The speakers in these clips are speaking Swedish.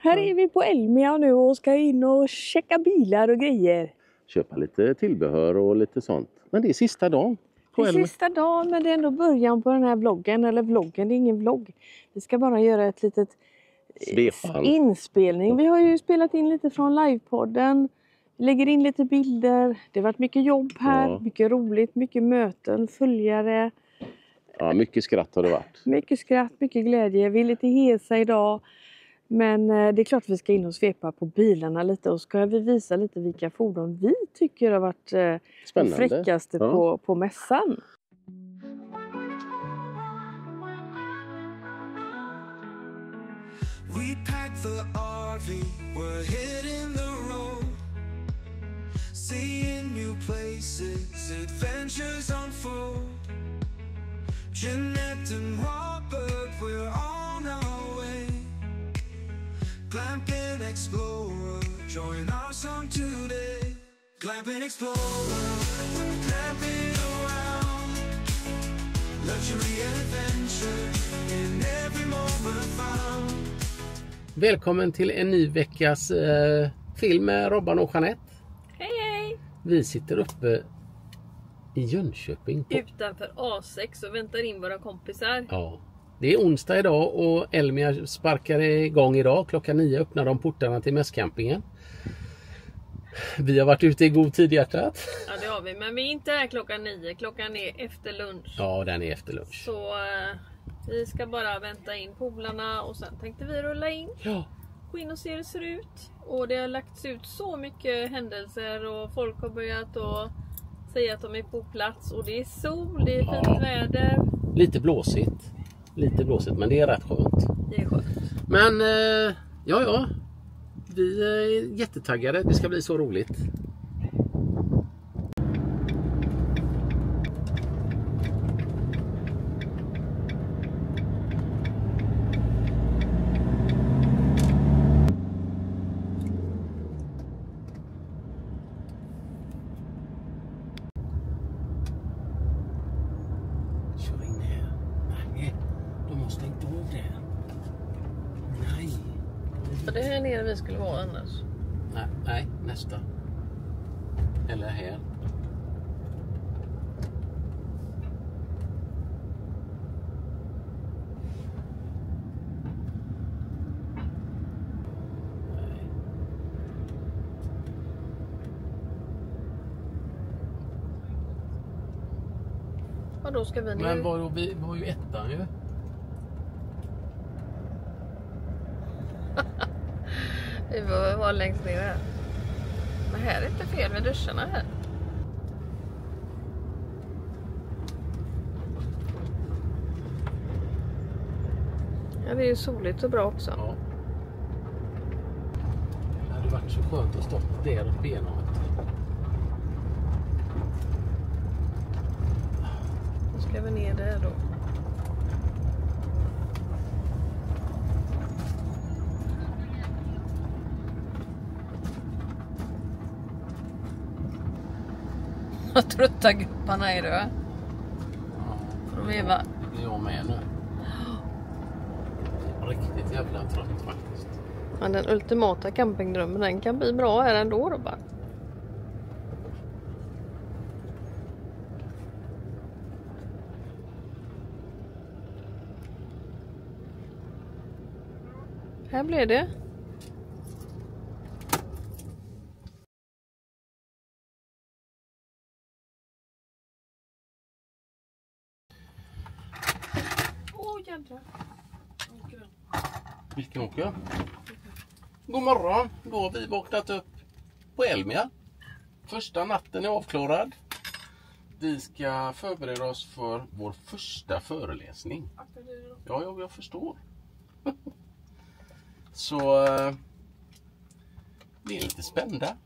Här är vi på Elmia nu och ska in och checka bilar och grejer. Köpa lite tillbehör och lite sånt. Men det är sista dagen. Det är sista dagen, men det är ändå början på den här vloggen. Eller vloggen, det är ingen vlogg. Vi ska bara göra ett litet inspelning. Vi har ju spelat in lite från livepodden. Vi lägger in lite bilder. Det har varit mycket jobb här. Ja. Mycket roligt, mycket möten, följare. Ja, mycket skratt har det varit. Mycket skratt, mycket glädje. Vi är lite hesa idag. Men det är klart att vi ska in och svepa på bilarna lite. Och ska vi visa lite vilka fordon vi tycker har varit de fräckaste på mässan. We packed the RV, we're hitting the road. Seeing new places, adventures unfold. Jeanette and Robert, we're on our way. Glamping Explorer, join our song today. Glamping Explorer, glamping around. Luxury adventure in every moment found. Välkommen till en ny veckas film med Robban och Jeanette. Hej hej! Vi sitter uppe i Jönköping. Utanför A6 och väntar in våra kompisar. Ja. Det är onsdag idag och Elmia sparkar igång idag. Klockan 9 öppnar de portarna till mässcampingen. Vi har varit ute i god tid, hjärtat. Ja, det har vi. Men vi är inte här klockan 9. Klockan är efter lunch. Ja, den är efter lunch. Så vi ska bara vänta in polarna och sen tänkte vi rulla in. Ja. Gå in och se hur det ser ut. Och det har lagts ut så mycket händelser och folk har börjat att säga att de är på plats. Och det är sol, det är fint väder. Lite blåsigt, men det är rätt skönt. Det är skönt. Men ja, vi är jättetaggade. Det ska bli så roligt. Det här nere vi skulle vara annars. Nej, nästa. Eller här. Och då ska vi ner. Men vi var ju ettan ju. Vi var längst ner här. Men här är inte fel med duscharna här. Ja, det är ju soligt och bra också. Ja. Det hade varit så skönt att stå där uppe igenom. Då ska vi ner där då. Vad trötta gupparna är du, va? Ja. De är va? Det är jag med nu. Riktigt jävla trött faktiskt. Men den ultimata campingdrömmen, den kan bli bra här ändå då bara. Här blev det. Vilken åker? God morgon, då har vi vaknat upp på Elmia. Första natten är avklarad. Vi ska förbereda oss för vår första föreläsning. Ja, jag förstår. Så vi är lite spända.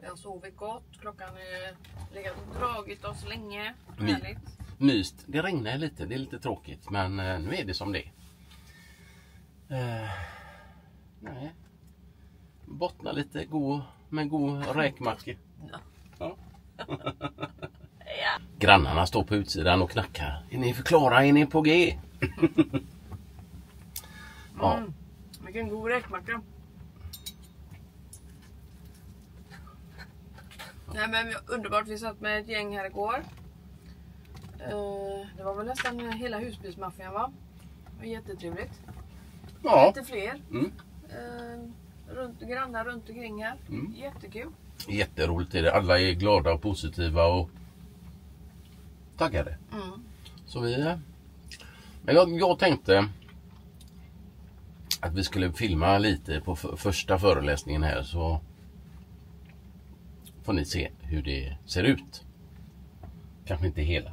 Jag har sovit gott, klockan är legat och dragit oss länge. Härligt. Myst. Det regnar lite, det är lite tråkigt, men nu är det som det är. Nej. Bottna lite med god räkmacka. Ja. Ja. Grannarna står på utsidan och knackar. Är ni förklara? Är ni på G? Ja. Vilken god räkmacka. Nej men underbart, vi satt med ett gäng här igår. Det var väl nästan hela husbilsmaffian va? Det var jättetrevligt. Ja. Lite fler. Grannar runt omkring här. Jättekul. Jätteroligt är det. Alla är glada och positiva och taggade. Så men jag tänkte att vi skulle filma lite på första föreläsningen här, så får ni se hur det ser ut. Kanske inte hela.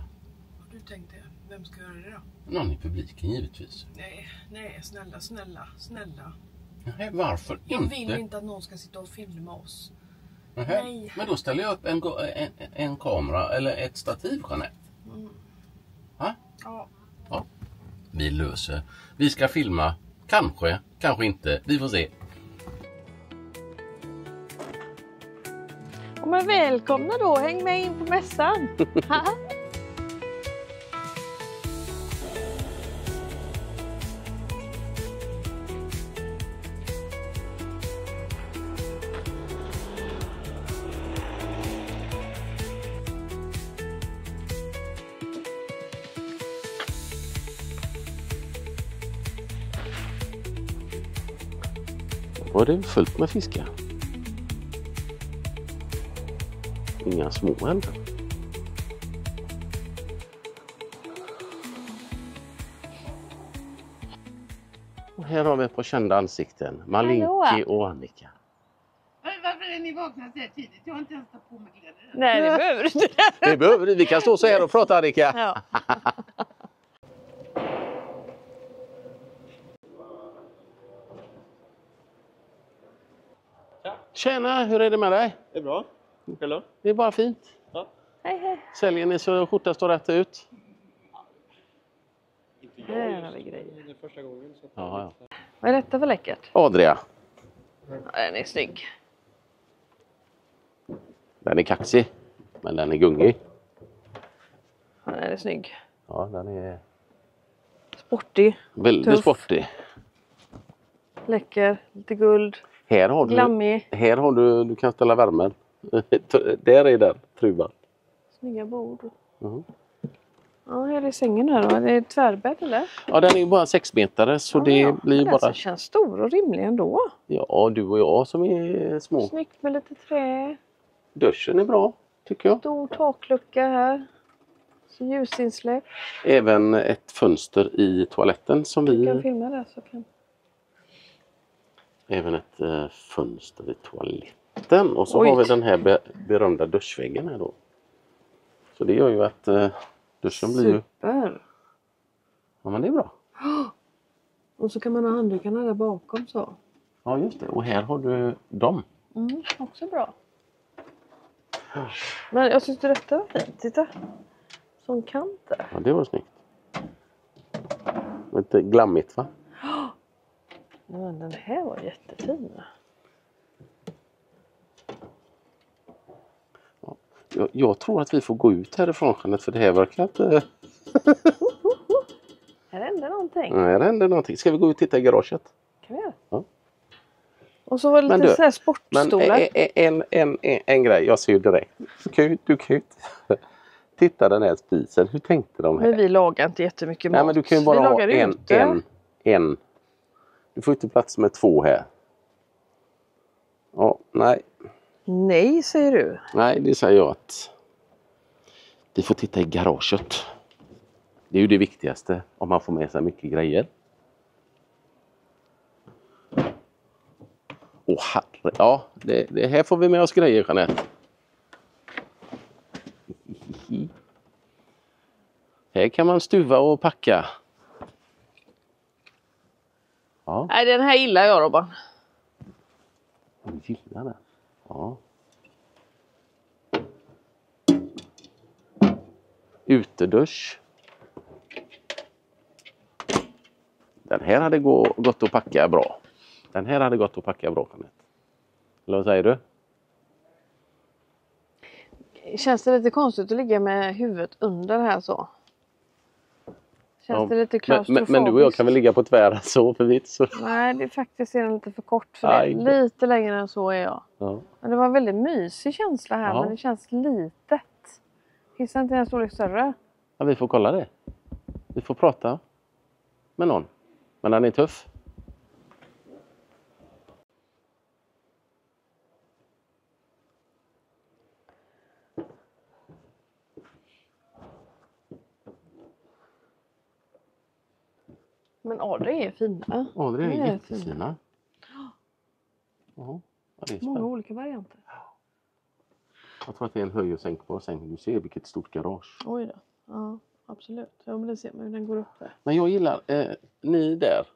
Du tänkte, vem ska göra det då? Någon i publiken givetvis. Nej, snälla. Nej, varför inte? Jag vill inte att någon ska sitta och filma oss. Nej. Men då ställer jag upp en kamera eller ett stativ, Jeanette. Ha? Ja. Vi löser. Vi ska filma. Kanske inte. Vi får se. Men välkomna då, häng med in på mässan. Var det fullt med fiskar? Inga små heller. Och här har vi ett par kända ansikten. Malinki och Annika. Varför är ni vakna så här tidigt? Jag har inte ens tagit på mig kläder. Nej, det behöver du inte. Det behöver vi. Vi kan stå så här och prata, Annika. Ja. Tjena, hur är det med dig? Det är bra. Själv då? Det är bara fint. Ja. Hej. Säljer ni så skjortan står rätt ut? Inte Här har vi grejer. Det är första gången. Så Ja. Vad är detta för läckert? Adria. Ja, den är snygg. Den är kaxig, men den är gungig. Ja, den är snygg. Ja, den är Sportig, väldigt tuff. sportig. Läcker, lite guld, Här har du, glammig. här har du kan ställa värmen. Där är den, truban. Snygga bord. Mhm. Ja, här är sängen här då. Det är tvärbädd eller? Ja, den är ju bara 6 meter så Ja, det ja. blir Men bara... alltså, känns stor och rimlig ändå. Ja, du och jag som är små. Snyggt med lite trä. Duschen är bra, tycker jag. Stor taklucka här. Så ljusinsläpp. Även ett fönster i toaletten som Du kan vi... filma där så kan... Även ett fönster i toaletten. Och så Oj. har vi den här berömda duschväggen här då. Så det gör ju att duschen blir ju... Super! Ja, men det är bra. Och så kan man ha handdukarna där bakom så. Ja, just det. Och här har du dem. Också bra. Men jag tyckte detta var fint. Titta. Som kant där. Ja, det var snyggt. Lite glammigt, va? Men den här var jättefin. Jag tror att vi får gå ut härifrån, Jeanette, för det här verkar inte... Här händer någonting. Nej, det händer någonting. Ska vi gå ut och titta i garaget? Kan vi göra? Ja. Och så var det lite så här sportstolar. En grej, jag ser ju direkt. Du kan ju titta den här spisen. Hur tänkte de här? Men vi lagar inte jättemycket mat. Nej, men du kan ju bara vi ha lagar ute. en. Du får inte plats med 2 här. Ja, nej. Nej, säger du. Nej, det säger jag att vi får titta i garaget. Det är ju det viktigaste om man får med sig mycket grejer. Herre, ja, det här får vi med oss grejer, Jeanette. Här kan man stuva och packa. Ja, Nej, den här gillar jag, Robban. jag gillar det. Ja. Utedusch. Den här hade gått att packa bra. Den här hade gått att packa bra, Jeanette. Eller vad säger du? Känns det lite konstigt att ligga med huvudet under här så? Känns det lite klaustrofobiskt? Men du och jag kan väl ligga på tvären så för vitt så. Nej, det är faktiskt lite för kort för det. Lite längre än så är jag. Ja. Men det var en väldigt mysig känsla här, Ja. men det känns litet. Finns det inte en storlek större? Ja, vi får kolla det. Vi får prata med någon. Men den är tuff. Men Adria är fina. Adria är De är jättefina. Ja, det är Många spännande. olika varianter. Jag tror att det är en höj och sänkbar säng. Du ser vilket stort garage. Oj då. Ja, absolut. Ja, men det ser man hur den går upp där. Men jag gillar ni där.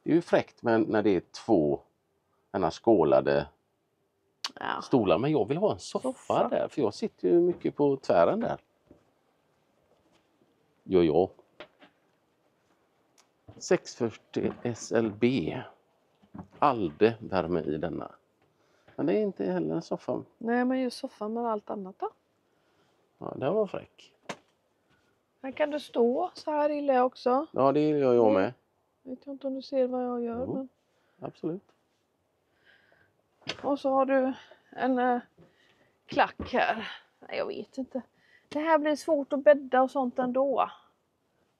Det är ju fräckt när det är två skålade stolar. Men jag vill ha en soffa där. För jag sitter ju mycket på tvären där. Gör jag. 640 SLB. Alde värme i denna. Men det är inte heller en soffa. Nej, men just soffan med allt annat då. Ja, den var fräck. Här kan du stå. Så här gillar jag också. Ja, det gör jag med. Jag vet inte om du ser vad jag gör. Men... Absolut. Och så har du en klack här. Nej, jag vet inte. Det här blir svårt att bädda och sånt ändå.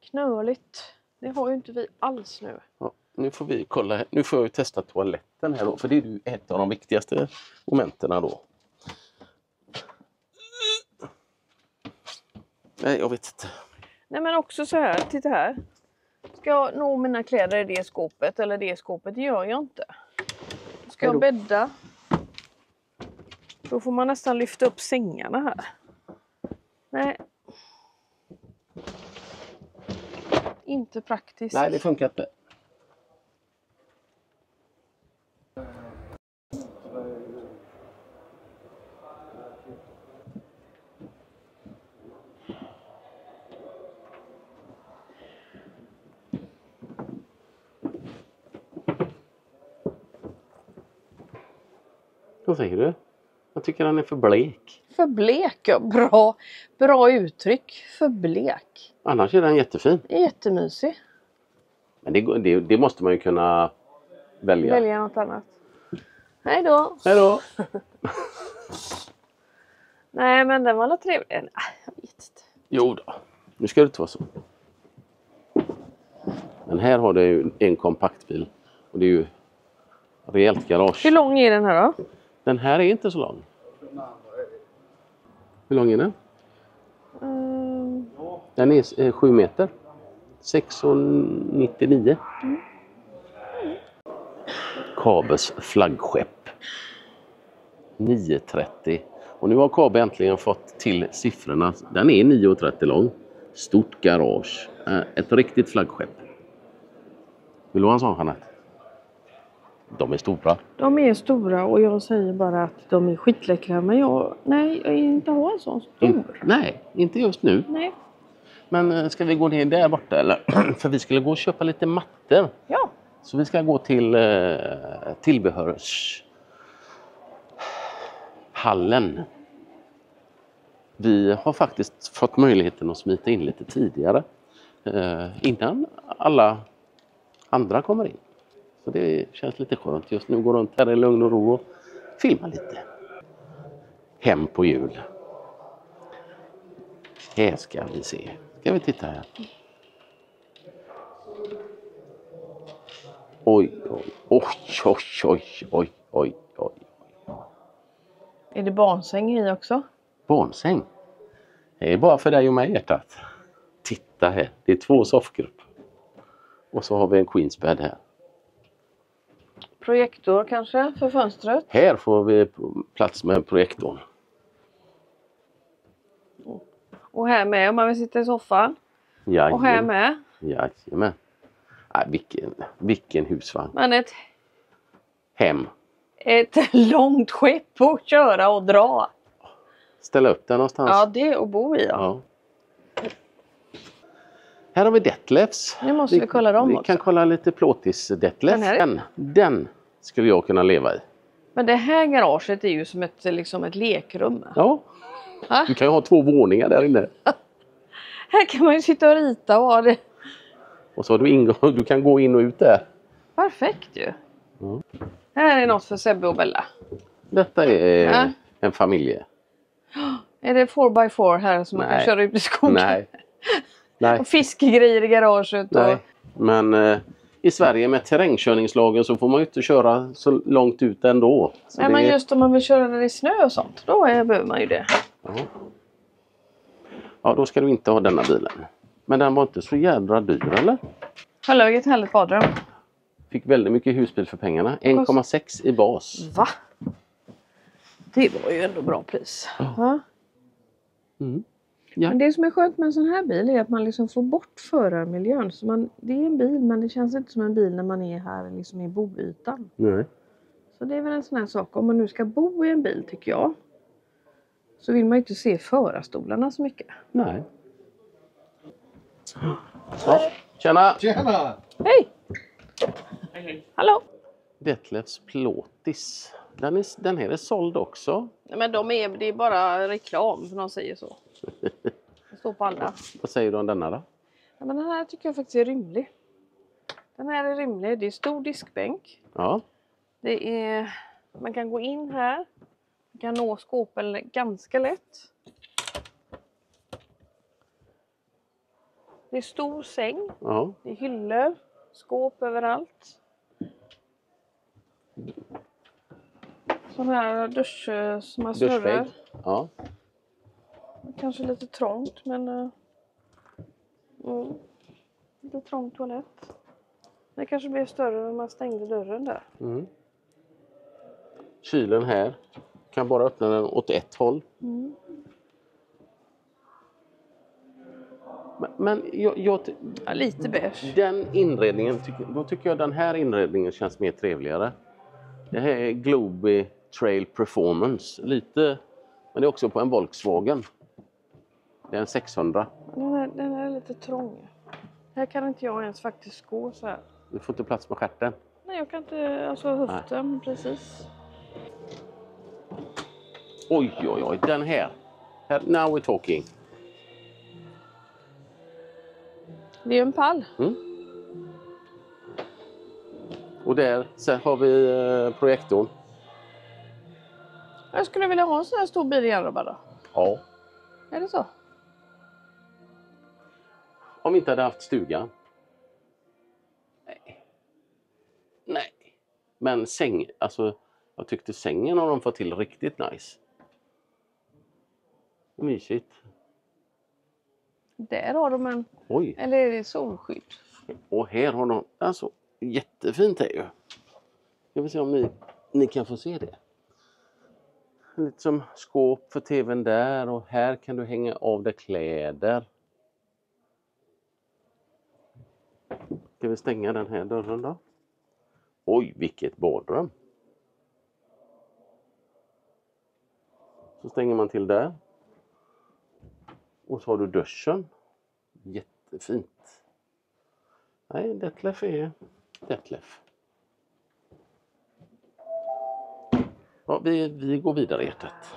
Knöligt. Det har ju inte vi alls nu. Ja, nu får vi kolla. Nu får jag ju testa toaletten här då. För det är ju ett av de viktigaste momenterna då. Nej, jag vet inte. Nej, men också så här. Titta här. Ska jag nå mina kläder i det skåpet eller det skåpet? Det gör jag inte. Ska jag bädda? Då får man nästan lyfta upp sängarna här. Nej. Inte praktiskt. Nej, det funkar inte. Vad säger du? Jag tycker han är för blek. För blek, ja. Bra uttryck. För blek. Annars är den jättefin. Jättemysig. Men det måste man ju kunna välja. Välja något annat. Hej då. Hej då. Nej, men den var väl trevlig. Nej, jag vet inte. Jo då. Nu ska det inte vara så. Men här har du ju en kompaktbil. Och det är ju rejält garage. Hur lång är den här då? Den här är inte så lång. Hur lång är den? Den är 7 meter. 6,99. Kabels flaggskepp. 9,30. Och nu har Kabe äntligen fått till siffrorna. Den är 9,30 lång. Stort garage. Ett riktigt flaggskepp. Vill du ha en sån, Jeanette? De är stora. De är stora och jag säger bara att de är skitläckra. Men jag vill inte ha en sån stor. Nej, inte just nu. Nej. Men ska vi gå ner där borta eller? För vi skulle gå och köpa lite mattor. Ja. Så vi ska gå till tillbehörshallen. Vi har faktiskt fått möjligheten att smita in lite tidigare. Innan alla andra kommer in. Så det känns lite skönt. Just nu går runt här i lugn och ro och filma lite. Hem på jul. Här ska vi se. Ska vi titta här. Oj, oj, oj, oj, oj, oj, oj, oj. Är det barnsäng i också? Barnsäng. Det är bara för dig och mig, hjärtat. Titta här. Det är 2 soffgrupper. Och så har vi en queensbed här. Projektor kanske för fönstret? Här får vi plats med projektorn. Och här med om man vill sitta i soffan. Jajamän. Och här med. Jajamän. Vilken husvagn. Men Hem. ett långt skepp att köra och dra. Ställa upp den någonstans. Ja, det är att bo i. Ja. Här har vi Detlefs. Nu måste vi kolla dem Vi också. kan kolla lite plåtis Detlef. Den här? Den skulle jag kunna leva i. Men det här garaget är ju som ett lekrum. Ja. Ha? Du kan ju ha 2 våningar där inne. Här kan man ju sitta och rita och ha det Och så har du ingång, du kan gå in och ut där. Perfekt ju. Mm. Här är något för Sebbe och Bella. Detta är en familje. Är det 4x4 här som man kan köra ut i skogen? Nej. Och fiskegrejer i garaget. Nej. Men i Sverige med terrängkörningslagen så får man ju inte köra så långt ut ändå. Så men just om man vill köra där i snö och sånt, då behöver man ju det. Ja, då ska du inte ha denna bilen. Men den var inte så jädra dyr, eller? Hallå, vilket härligt badrum. Fick väldigt mycket husbil för pengarna. 1,6 i bas. Va? Det var ju ändå bra pris. Ja. Mm. Ja. Men det som är skönt med en sån här bil är att man liksom får bort förarmiljön. Så det är en bil, men det känns inte som en bil när man är här liksom i boytan. Nej. Så det är väl en sån här sak. Om man nu ska bo i en bil, tycker jag, så vill man ju inte se förarstolarna så mycket. Nej. Ja. Tjena! Tjena! Hej! Hallå! Detlefs Plåtis. Den här är såld också. Nej, men det är bara reklam, för någon säger så. Det står på alla. Vad säger du om denna då? Ja, men den här tycker jag faktiskt är rymlig. Den här är rymlig. Det är stor diskbänk. Ja. Man kan gå in här. Man kan nå skåpen ganska lätt. Det är stor säng. Ja. Det är hyllor. Skåp överallt. Sån här dusch som man snurrar. Duschvägg. Ja. Kanske lite trångt, men lite trång toalett. Det kanske blir större när man stängde dörren där. Mm. Kylen här. Kan bara öppna den åt ett håll. Mm. Men lite beige. Den inredningen, då tycker jag den här inredningen känns mer trevligare. Det här är Globy Trail Performance. Lite, men det är också på en Volkswagen. Det är en 600. Den är lite trång. Här kan inte jag ens faktiskt gå så här. Du får inte plats med stjärten. Nej, jag kan inte, alltså höften, precis. Oj, den här. Now we're talking. Det är en pall. Mm. Och där sen har vi projektorn. Jag skulle vilja ha en sån här stor bil igen, Robert, då. Ja. Är det så? Om vi inte hade haft stugan. Nej. Men jag tyckte sängen har de fått till riktigt nice. Mysigt. Där har de en... Oj. Eller är det solskydd? Och här har de... Alltså, jättefint är ju. Jag vill se om ni kan få se det. Lite som skåp för tvn där. Och här kan du hänga av dig kläder. Ska vi stänga den här dörren då? Oj, vilket badrum. Så stänger man till där. Och så har du duschen. Jättefint. Nej, Detlef är Detlef. Ja, vi går vidare, hjärtat.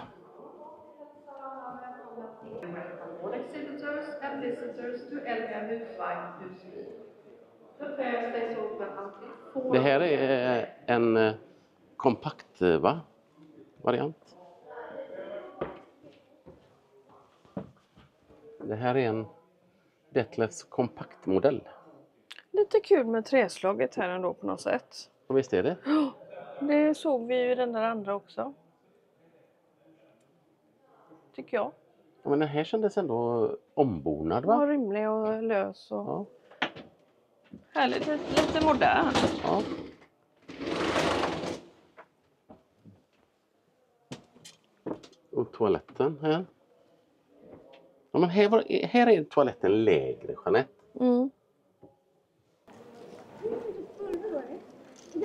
All exhibitors and visitors to Elmia Husvagn Husbil. The fair stays open until 4. Det här är en kompakt variant. Det här är en Detlefs kompaktmodell. Lite kul med träslaget här ändå på något sätt. Och visst är det? Det såg vi ju i den där andra också. Tycker jag. Ja, men den här kändes ändå ombonad, va? Ja, rymlig och lös. Och... Ja. Härligt, lite modern. Ja. Och toaletten här. Ja, men här är toaletten lägre, Jeanette. Mm.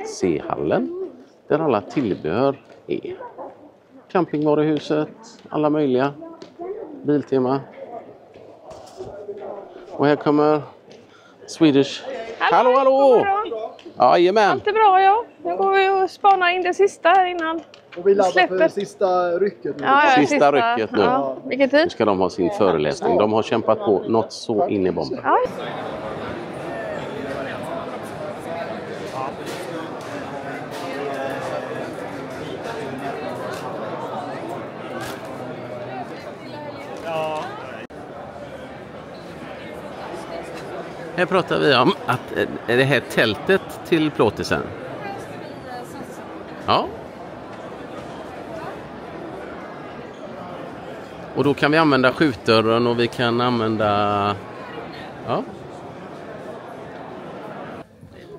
C-hallen. Där alla tillbehör är. Campingvaruhuset, alla möjliga. Biltema. Och här kommer Swedish. Hallå! Jajamän. Allt är bra, ja. Nu går vi och spanar in det sista här innan. Och vi laddar för sista rycket nu. Ja, Sista rycket nu. Ja. Vilken Nu tid? ska de ha sin föreläsning. De har kämpat på något så in i bomben. Ja. Här pratar vi om att det här tältet till plåtisen. Ja. Och då kan vi använda skjutdörren och vi kan använda... Ja.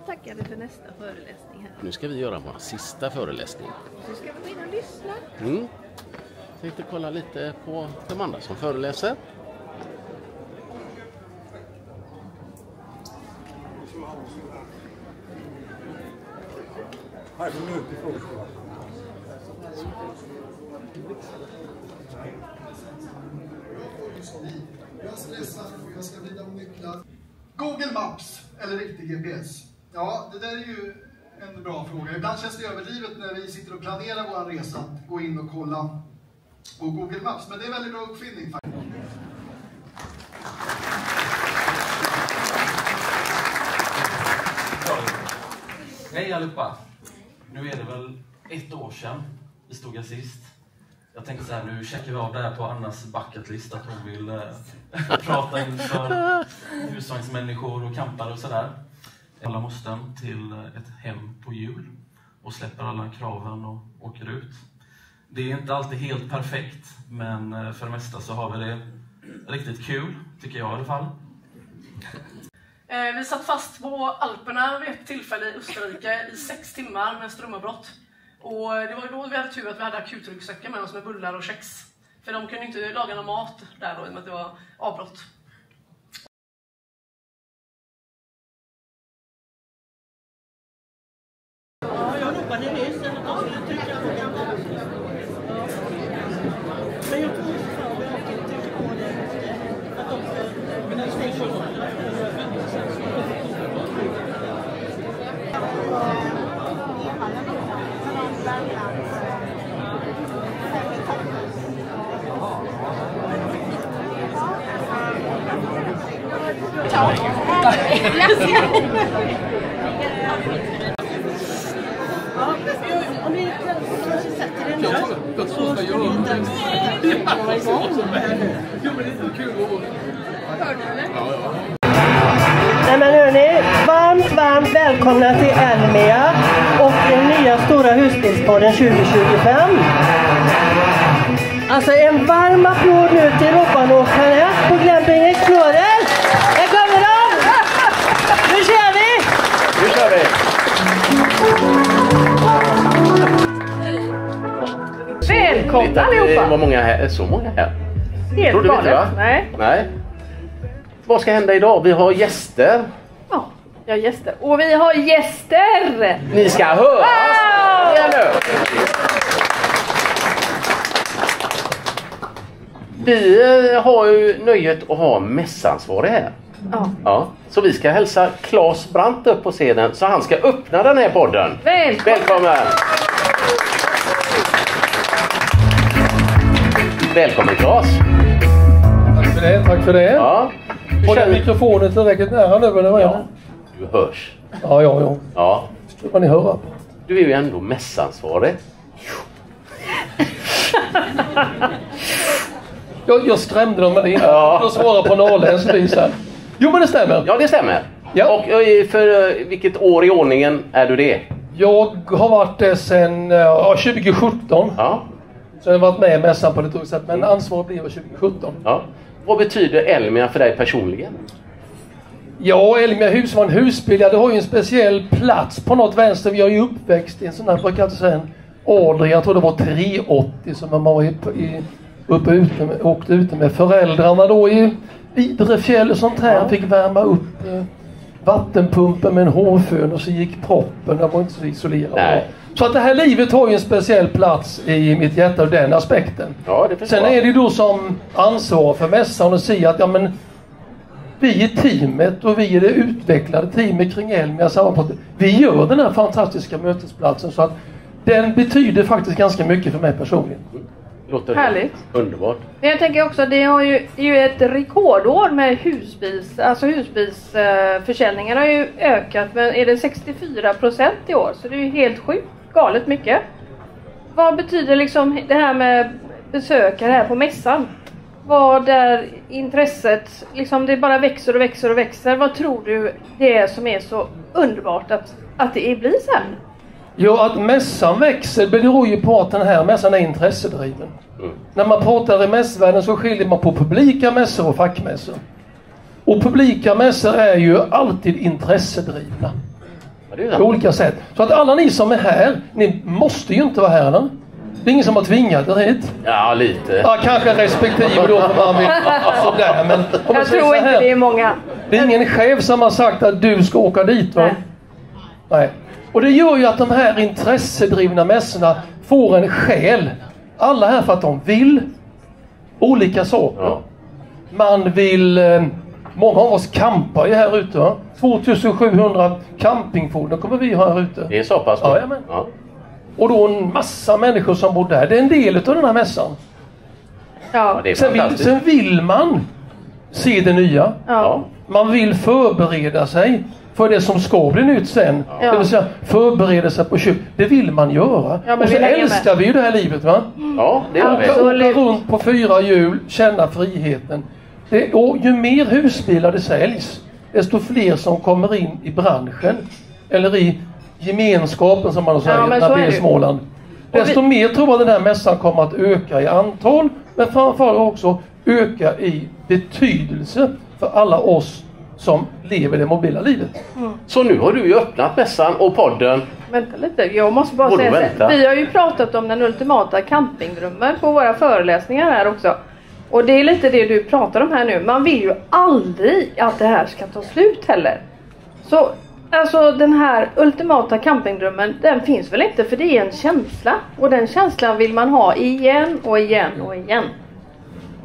Tackade för nästa föreläsning här. Nu ska vi göra vår sista föreläsning. Så ska vi gå in och lyssna. Jag tänkte kolla lite på de andra som föreläser. Jag ska vrida om nycklar. Google Maps eller riktig GPS? Ja, det där är ju en bra fråga. Ibland känns det överdrivet när vi sitter och planerar vår resa att gå in och kolla på Google Maps. Men det är en väldigt bra uppfinning faktiskt. Hej allihopa! Nu är det väl 1 år sedan vi stod här sist. Jag tänkte så här, nu checkar vi av det här på Annas bucketlist att hon vill prata inför husvagnsmänniskor och campare och sådär. Alla måste till ett hem på jul och släpper alla kraven och åker ut. Det är inte alltid helt perfekt, men för det mesta så har vi det riktigt kul, tycker jag i alla fall. Vi satt fast på Alperna vid ett tillfälle i Österrike i 6 timmar med strömavbrott. Och det var då vi hade tur att vi hade akutryggsäckar med oss med bullar och kex. För de kunde inte laga någon mat där då, i och med att det var avbrott. Ja, jag ropade nyss att de skulle trycka på gamla. Men jag tror inte för att jag trycker på det. Att de ska... Om ni kanske sätter den där så ska vi inte komma igång. Jo, men det är kul att... Nej men hörni, varmt välkomna till Elmia och den nya stora husbilspodden 2025. Alltså en varm applåd nu till Ropanåkarna på Glamping Explorer. Här kommer de! Nu kör vi! Nu kör vi! Välkomna allihopa! Vad många här? Så många här? Helt galet, va? Nej. Vad ska hända idag? Vi har gäster. Ja, vi har gäster. Och vi har gäster! Ni ska höra! Wow! Ja, nu. Vi har ju nöjet att ha mässansvarig här. Ja. Så vi ska hälsa Claes Brandt upp på scenen så han ska öppna den här podden. Välkommen! Välkommen Claes! Tack för det. Ja. Och den mikrofonen tillräckligt nära nu eller vad är det? Du hörs. Ja. Ska ni höra? Du är ju ändå mässansvarig. Jag skrämde dem med det innan. Jag svarar på norrländsk vis här. Jo men det stämmer. Ja det stämmer. Ja. Och för vilket år i ordningen är du det? Jag har varit det sedan 2017. Ja. Så jag har varit med i mässan på lite sätt. Men ansvar blir 2017. Ja. Vad betyder Elmia för dig personligen? Ja, Elmia hus var en husbil. Det har ju en speciell plats på något vänster. Vi har ju uppväxt i en sån här, brukar jag säga, en ålder. Jag tror det var 380 som man var åkte ute med föräldrarna då i Idrefjäll och sånt här. Fick värma upp vattenpumpen med en hårfön och så gick proppen. Det var inte så isolerat. Så att det här livet har ju en speciell plats i mitt hjärta ur den aspekten. Ja, sen är det ju då som ansvar för mässan att säga att ja, men vi är teamet och vi är det utvecklade teamet kring Elmia sammanbrott. Vi gör den här fantastiska mötesplatsen så att den betyder faktiskt ganska mycket för mig personligen. Låter härligt. Underbart. Men jag tänker också, det har ju ett rekordår med husbilsförsäljningen har ju ökat, men är det 64% i år? Så det är ju helt sjukt, galet mycket. Vad betyder liksom det här med besökare här på mässan? vad är intresset, liksom det bara växer och växer och växer. Vad tror du det är som är så underbart att det blir så här? Jo, att mässan växer beror ju på att den här mässan är intressedriven. När man pratar i mässvärlden så skiljer man på publika mässor och fackmässor. Och publika mässor är ju alltid intressedrivna. På olika sätt. Så att alla ni som är här, ni måste ju inte vara här, eller? Det är ingen som har tvingat er hit. Ja, lite. Ja, kanske respektive då för man vill sådär. Men om jag tror inte det är många. Det är ingen chef som har sagt att du ska åka dit, va? Nej. Och det gör ju att de här intressedrivna mässorna får en själ. Alla här för att de vill olika saker. Ja. Man vill... Många av oss campar ju här ute, va? 2700 campingfordon kommer vi ha här ute. Det är så pass. Ja. Och då en massa människor som bor där. Det är en del av den här mässan. Ja. Sen vill man se det nya. Ja. Man vill förbereda sig för det som ska bli nytt sen. Ja. Det vill säga förbereda sig på köp. Det vill man göra. Ja, och så älskar vi ju det här livet, va? Ja, det gör vi. Åka runt på 4 hjul, känna friheten. Och ju mer husbilar det säljs, desto fler som kommer in i branschen. Eller i gemenskapen som man säger när det är i Småland. Desto mer tror jag den här mässan kommer att öka i antal. Men framförallt också öka i betydelse för alla oss som lever det mobila livet. Så nu har du ju öppnat mässan och podden. Vänta lite, jag måste bara säga så. Vi har ju pratat om den ultimata campingdrömmen på våra föreläsningar här också. Och det är lite det du pratar om här nu. Man vill ju aldrig att det här ska ta slut heller. Så alltså den här ultimata campingdrömmen, den finns väl inte, för det är en känsla. Och den känslan vill man ha igen och igen och igen.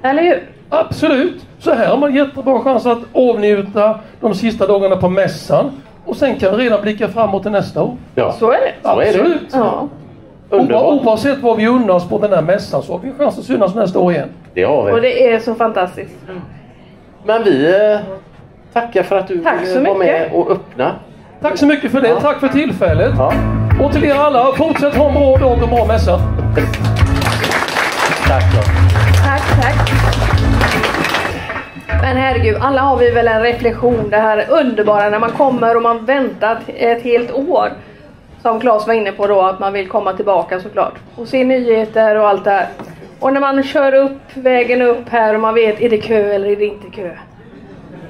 Eller hur? Absolut. Så här har man jättebra chans att avnjuta de sista dagarna på mässan. Och sen kan vi redan blicka framåt till nästa år. Ja. Så är det. Absolut. Ja. Oavsett vad vi unnar oss på den här mässan så har vi chans att synas nästa år igen. Det har vi. Och det är så fantastiskt. Men vi tackar för att du var med och öppna. Tack så mycket för det. Tack för tillfället. Ja. Och till er alla, fortsätt ha en bra dag och bra mässa. Tack då. Tack. Men herregud, alla har vi väl en reflektion. Det här underbara när man kommer och man väntat ett helt år. Som Claes var inne på då, att man vill komma tillbaka såklart. Och se nyheter och allt det här. Och när man kör upp vägen upp här och man vet, är det kö eller är det inte kö?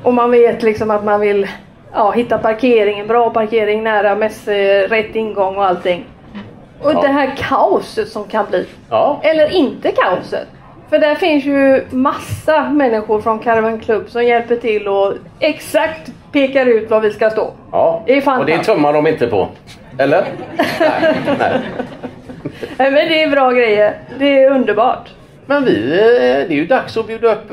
Och man vet liksom att man vill hitta parkering, en bra parkering nära rätt ingång och allting. Och det här kaoset som kan bli. Ja. Eller inte kaoset. För där finns ju massa människor från Caravan Club som hjälper till och exakt pekar ut var vi ska stå. Ja, det är fantastiskt. Och det tummar de inte på. Eller? Nej. Men det är bra grejer. Det är underbart. Men det är ju dags att bjuda upp...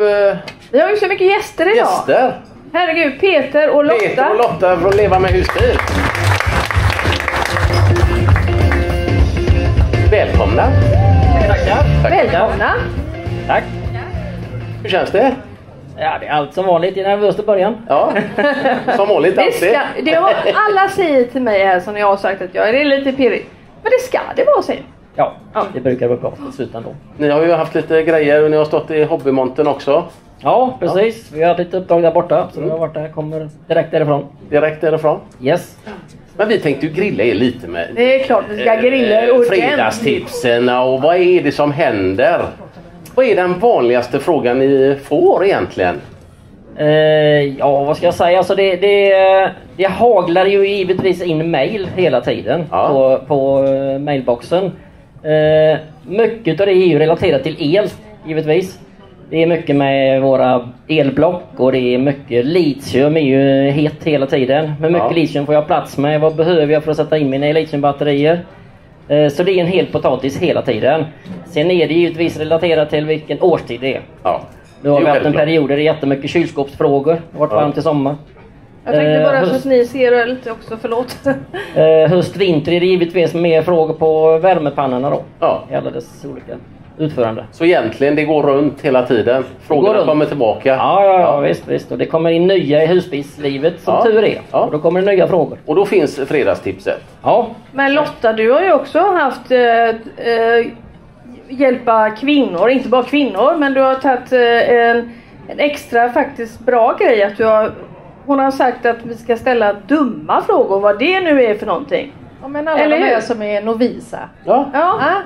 Vi har ju så mycket gäster idag. Gäster? Herregud, Peter och Lotta. Peter och Lotta från Leva med husbil. Välkomna. Tackar. Välkomna. Tack. Hur känns det? Ja, det är allt som vanligt i nervöst i början. Ja, som vanligt alltid. Alla säger till mig här som jag har sagt att jag är lite pirrig. Men det ska det vara sen. Ja, det brukar vara bra i slutändan då. Ni har ju haft lite grejer och ni har stått i hobbymonten också. Ja, precis. Vi har haft lite uppdrag där borta. Så vi har varit där, kommer direkt därifrån. Direkt därifrån? Yes. Men vi tänkte ju grilla er lite med... Det är klart vi ska grilla ordentligt. Fredagstipsen och vad är det som händer? Vad är den vanligaste frågan ni får egentligen? Ja, vad ska jag säga? Alltså det haglar ju givetvis in mail hela tiden på mailboxen. Mycket av det är ju relaterat till el, givetvis. Det är mycket med våra elblock och det är mycket litium är ju hett hela tiden. Men mycket litium får jag plats med. Vad behöver jag för att sätta in mina litiumbatterier? Så det är en hel potatis hela tiden. Sen är det givetvis relaterat till vilken årstid det är. Ja. Nu har vi haft en period där det är jättemycket kylskåpsfrågor. Det har varit varmt i sommar. Jag tänkte bara så att ni ser lite också, förlåt. Höst-vinter är det givetvis mer frågor på värmepannorna då. Ja. I alla dess olika utförande. Så egentligen det går runt hela tiden. Frågorna kommer tillbaka. Ja, visst. Och det kommer in nya i husbilslivet som tur är. Ja. Och då kommer det nya frågor. Och då finns fredagstipset. Ja. Men Lotta, du har ju också haft hjälpa kvinnor, inte bara kvinnor, men du har tagit en extra faktiskt bra grej att hon har sagt att vi ska ställa dumma frågor, vad det nu är för någonting. Ja, men alla de här som är novisa. Ja,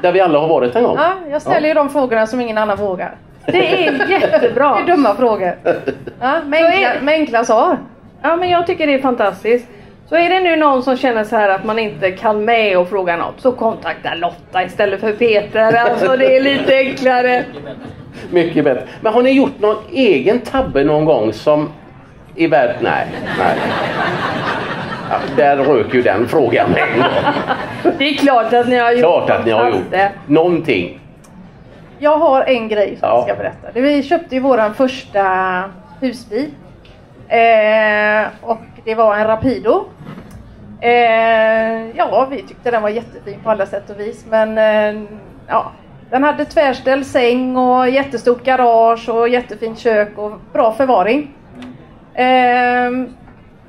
där vi alla har varit en gång. Ja, jag ställer ju de frågorna som ingen annan vågar. Det är jättebra. Det är dumma frågor. Ja, med enkla svar. Ja, men jag tycker det är fantastiskt. Så är det nu någon som känner så här att man inte kan med och fråga något, så kontakta Lotta istället för Peter. Alltså det är lite enklare. Mycket bättre. Men har ni gjort någon egen tabbe någon gång som är värd... Nej. Ja, där rök ju den frågan med en gång. Det är klart att ni har gjort det. Någonting. Jag har en grej som jag ska berätta. Vi köpte ju våran första husbil. Och det var en Rapido. Vi tyckte den var jättefin på alla sätt och vis. Men den hade tvärställd säng och jättestort garage och jättefint kök och bra förvaring.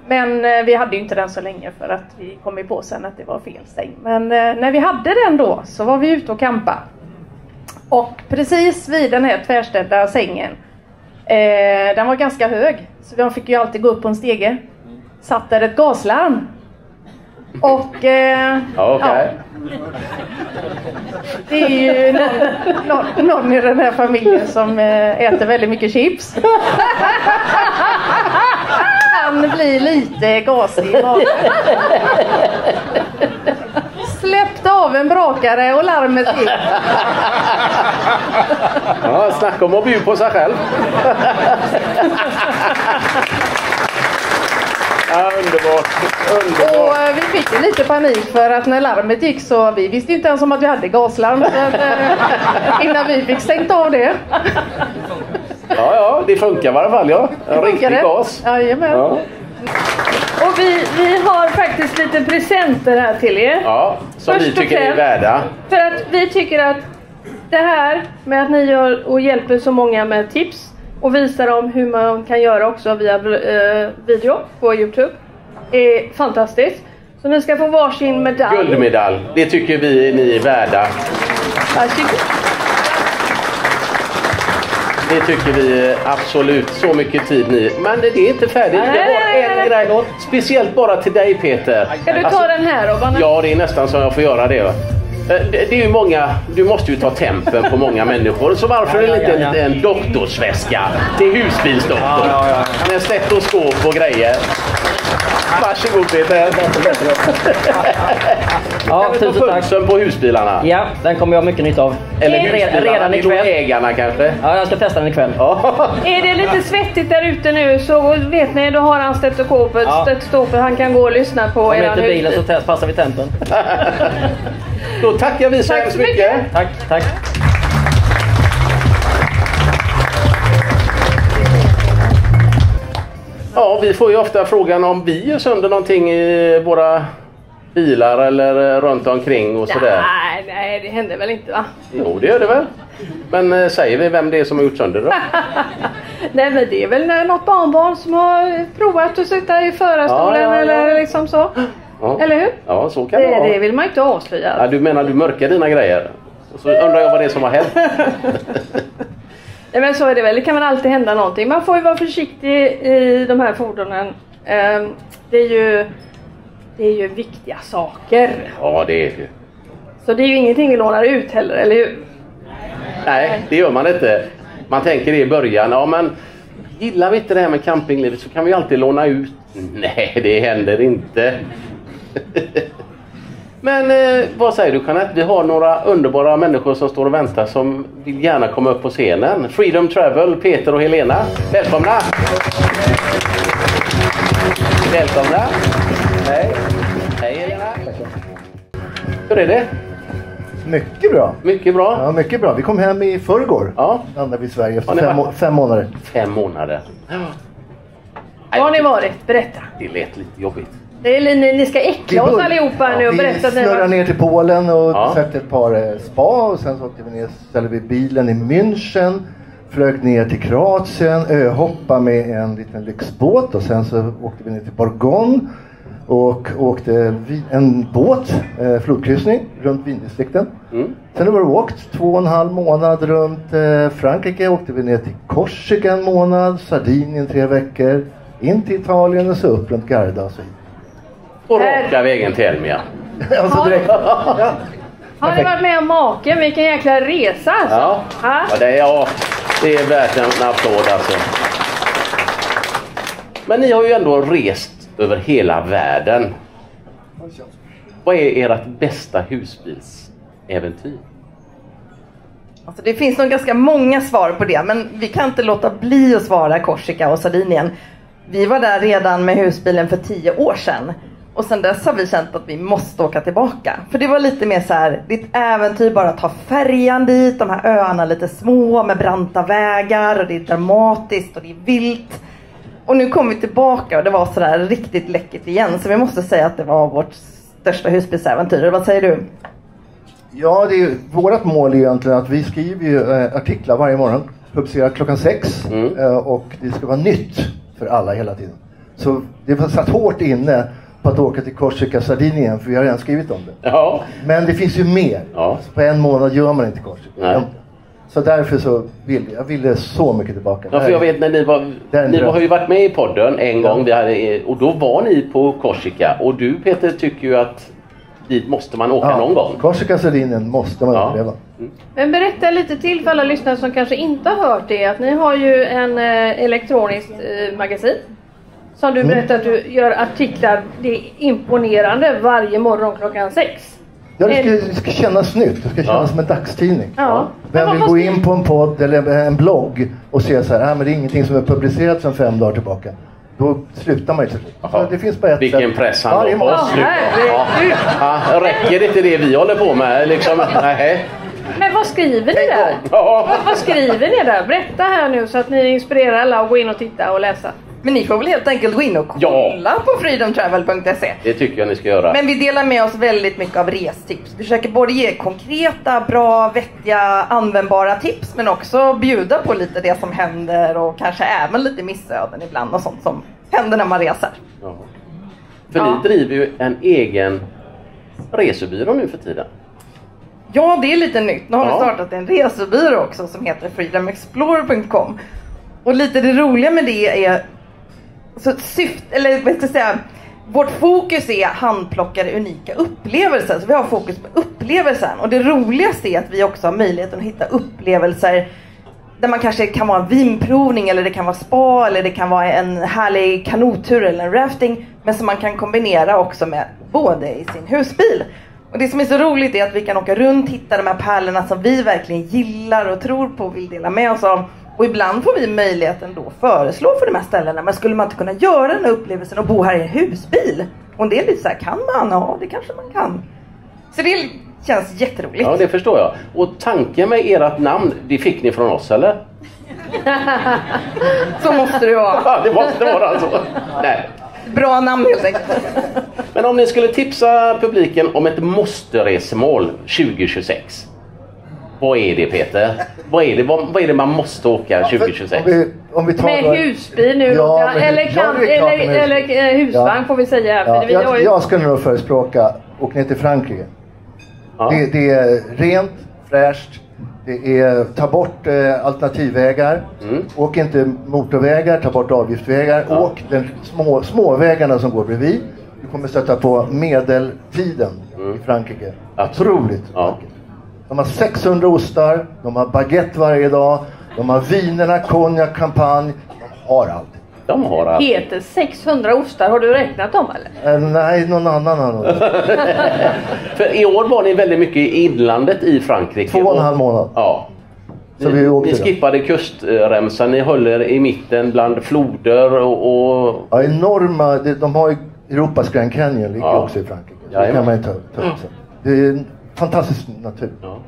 Men vi hade ju inte den så länge för att vi kom på sen att det var fel säng. Men när vi hade den då så var vi ute och campa. Och precis vid den här tvärställda sängen, den var ganska hög. Så vi fick ju alltid gå upp på en stege. Satt där ett gaslarm. Och det är ju någon i den här familjen som äter väldigt mycket chips. Han blir lite gasig i magen. Släppte av en brakare och larmet gick. Ja, snacka om att bjuda på sig själv. Ja, underbart. Och vi fick ju lite panik för att när larmet gick så vi visste inte ens om att vi hade gaslarm så att, innan vi fick stängt av det. Ja, det funkar i varje fall, ja. En riktig gas. Jajamän. Ja. Och vi har faktiskt lite presenter här till er. Ja, som vi tycker är värda. För att vi tycker att det här med att ni gör och hjälper så många med tips och visar dem hur man kan göra också via video på YouTube är fantastiskt. Så ni ska få varsin medalj. Guldmedalj, det tycker vi ni är värda. Det tycker vi absolut, så mycket tid ni. Men det är inte färdigt. Jag har en grej, speciellt bara till dig Peter. Ska du ta den här då? Ja, det är nästan så jag får göra det. Det är ju många, du måste ju ta tempen på många människor. Så varför är det inte en doktorsväska till husbilsdoktor? Med stetoskop och grejer. Varsågod Peter. Ja, tusen tack. På husbilarna. Ja, den kommer jag ha mycket nytta av. Eller redan ikväll. Ägarna kanske. Ja, jag ska testa den ikväll. Är det lite svettigt där ute nu så vet ni, då har han stetoskopet. Han kan gå och lyssna på eran husbil. Om inte bilen så passar vi tempen. Då tackar vi så hemskt mycket. Tack. Ja, vi får ju ofta frågan om vi gör sönder någonting i våra bilar eller runt omkring och sådär. Nej, det händer väl inte va? Jo, det gör det väl. Men säger vi vem det är som har gjort sönder då? Nej, men det är väl något barnbarn som har provat att sitta i förarstolen eller liksom så. Ja. Eller hur? Ja, så kan det vara. Det vill man inte avslöja. Ja, du menar du mörkar dina grejer? Och så undrar jag vad det är som har hänt. Nej, men så är det väl. Det kan väl alltid hända någonting. Man får ju vara försiktig i de här fordonen. Det är ju viktiga saker. Ja, det är det. Så det är ju ingenting vi lånar ut heller, eller hur? Nej, det gör man inte. Man tänker det i början. Ja, men gillar vi inte det här med campinglivet så kan vi alltid låna ut. Nej, det händer inte. Men vad säger du Jeanette? Vi har några underbara människor som står och väntar som vill gärna komma upp på scenen. Freedom Travel, Peter och Helena. Välkomna! Välkomna! Hej! Hej Helena! Hur är det? Mycket bra. Mycket bra? Ja, mycket bra. Vi kom hem i förrgår. Ja. Landade vi i Sverige efter 5 månader. 5 månader. Var har ni varit? Berätta. Det lät lite jobbigt. Det är, ni ska äckla oss allihopa nu och berätta. Vi snurrade ner till Polen och sökte ett par spa och sen så åkte vi ner, ställde vi bilen i München, flög ner till Kroatien, hoppade med en liten lyxbåt och sen så åkte vi ner till Bourgogne Och åkte en båt, flodkryssning runt Vindistrikten. Sen har vi åkt 2,5 månad runt Frankrike. Åkte vi ner till Korsika en månad, Sardinien 3 veckor. In till Italien och så upp runt Garda och så hit. Och raka vägen till Elmia. Alltså direkt. Ja. Har ni varit med om maken? Vilken jäkla resa alltså. Ja, det är värt en applåd alltså. Men ni har ju ändå rest över hela världen. Vad är ert bästa husbilsäventyr? Alltså det finns nog ganska många svar på det, men vi kan inte låta bli att svara Korsika och Sardinien. Vi var där redan med husbilen för 10 år sedan. Och sen dess har vi känt att vi måste åka tillbaka. För det var lite mer så här, det är ett äventyr bara att ta färjan dit. De här öarna lite små med branta vägar och det är dramatiskt och det är vilt. Och nu kom vi tillbaka och det var sådär riktigt läckert igen. Så vi måste säga att det var vårt största husbilsäventyr. Vad säger du? Ja, vårt mål är egentligen att vi skriver ju artiklar varje morgon. Publicerar klockan 6. Och det ska vara nytt för alla hela tiden. Så det var satt hårt inne på att åka till Korsika, Sardinien. För vi har redan skrivit om det. Ja. Men det finns ju mer. Ja. Så på en månad gör man inte Korsika. Nej. Så därför så ville så mycket tillbaka. Ja, för jag vet när ni har ju varit med i podden en gång. Och då var ni på Korsika. Och du Peter tycker ju att dit måste man åka någon gång. Korsika, Sardinien måste man uppleva. Men berätta lite till för alla lyssnare som kanske inte har hört det. Att ni har ju en elektronisk magasin. Som du berättade att du gör artiklar. Det är imponerande varje morgon klockan 6. Ja, det ska kännas nytt. Det ska kännas som en dagstidning. Ja. Vem vill gå in på en podd eller en blogg och se så här, men det är ingenting som är publicerat sedan 5 dagar tillbaka. Då slutar man ju till slut. Så det finns bara ett Vilken sätt. press han har på. Räcker inte det vi håller på med? Liksom, nej. Men vad skriver ni där? Vad skriver ni där? Berätta här nu så att ni inspirerar alla att gå in och titta och läsa. Men ni får väl helt enkelt gå in och kolla på freedomtravel.se. Det tycker jag ni ska göra. Men vi delar med oss väldigt mycket av restips. Vi försöker både ge konkreta, bra, vettiga, användbara tips. Men också bjuda på lite det som händer. Och kanske även lite missöden ibland och sånt som händer när man reser. Ja. För ni driver ju en egen resebyrå nu för tiden. Ja, det är lite nytt. Nu har vi startat en resebyrå också som heter freedomexplorer.com. Och lite det roliga med det är så vårt fokus är handplockade unika upplevelser. Så vi har fokus på upplevelsen. Och det roligaste är att vi också har möjligheten att hitta upplevelser där man kanske kan vara en vinprovning eller det kan vara spa eller det kan vara en härlig kanottur eller en rafting. Men som man kan kombinera också med både i sin husbil. Och det som är så roligt är att vi kan åka runt, hitta de här pärlorna som vi verkligen gillar och tror på och vill dela med oss av. Och ibland får vi möjligheten då föreslå för de här ställena. Men skulle man inte kunna göra den här upplevelsen och bo här i en husbil? Och det är lite så här, kan man? Ja, det kanske man kan. Så det känns jätteroligt. Ja, det förstår jag. Och tanken med ert namn, det fick ni från oss, eller? Så måste det vara. Ja, det måste vara alltså. Nej. Bra namn helt enkelt. Men om ni skulle tipsa publiken om ett måste-resmål 2026. Vad är det, Peter? Vad är det man måste åka 2026? Om vi tar med husbil nu eller husvagn får vi säga. För jag skulle nog förespråka åka ner till Frankrike. Ja. Det är rent, fräscht. Det är ta bort alternativvägar. Åk inte motorvägar, ta bort avgiftsvägar. Ja. Åk den små vägarna som går bredvid. Du kommer stöta på medeltiden i Frankrike. Otroligt. Ja. De har 600 ostar, de har baguette varje dag, de har vinerna, konjak, champagne, de har allt. De har allt. Heter 600 ostar, har du räknat dem eller? Nej, någon annan har nog. För i år var ni väldigt mycket i inlandet i Frankrike. 2,5 månad. Ja. Så ni skippade kustremsan, ni höll er i mitten bland floder och... Ja, enorma, de har ju Europas Grand Canyon ligger också i Frankrike. Så det kan man ju ta upp. Det är fantastisk natur. Ja.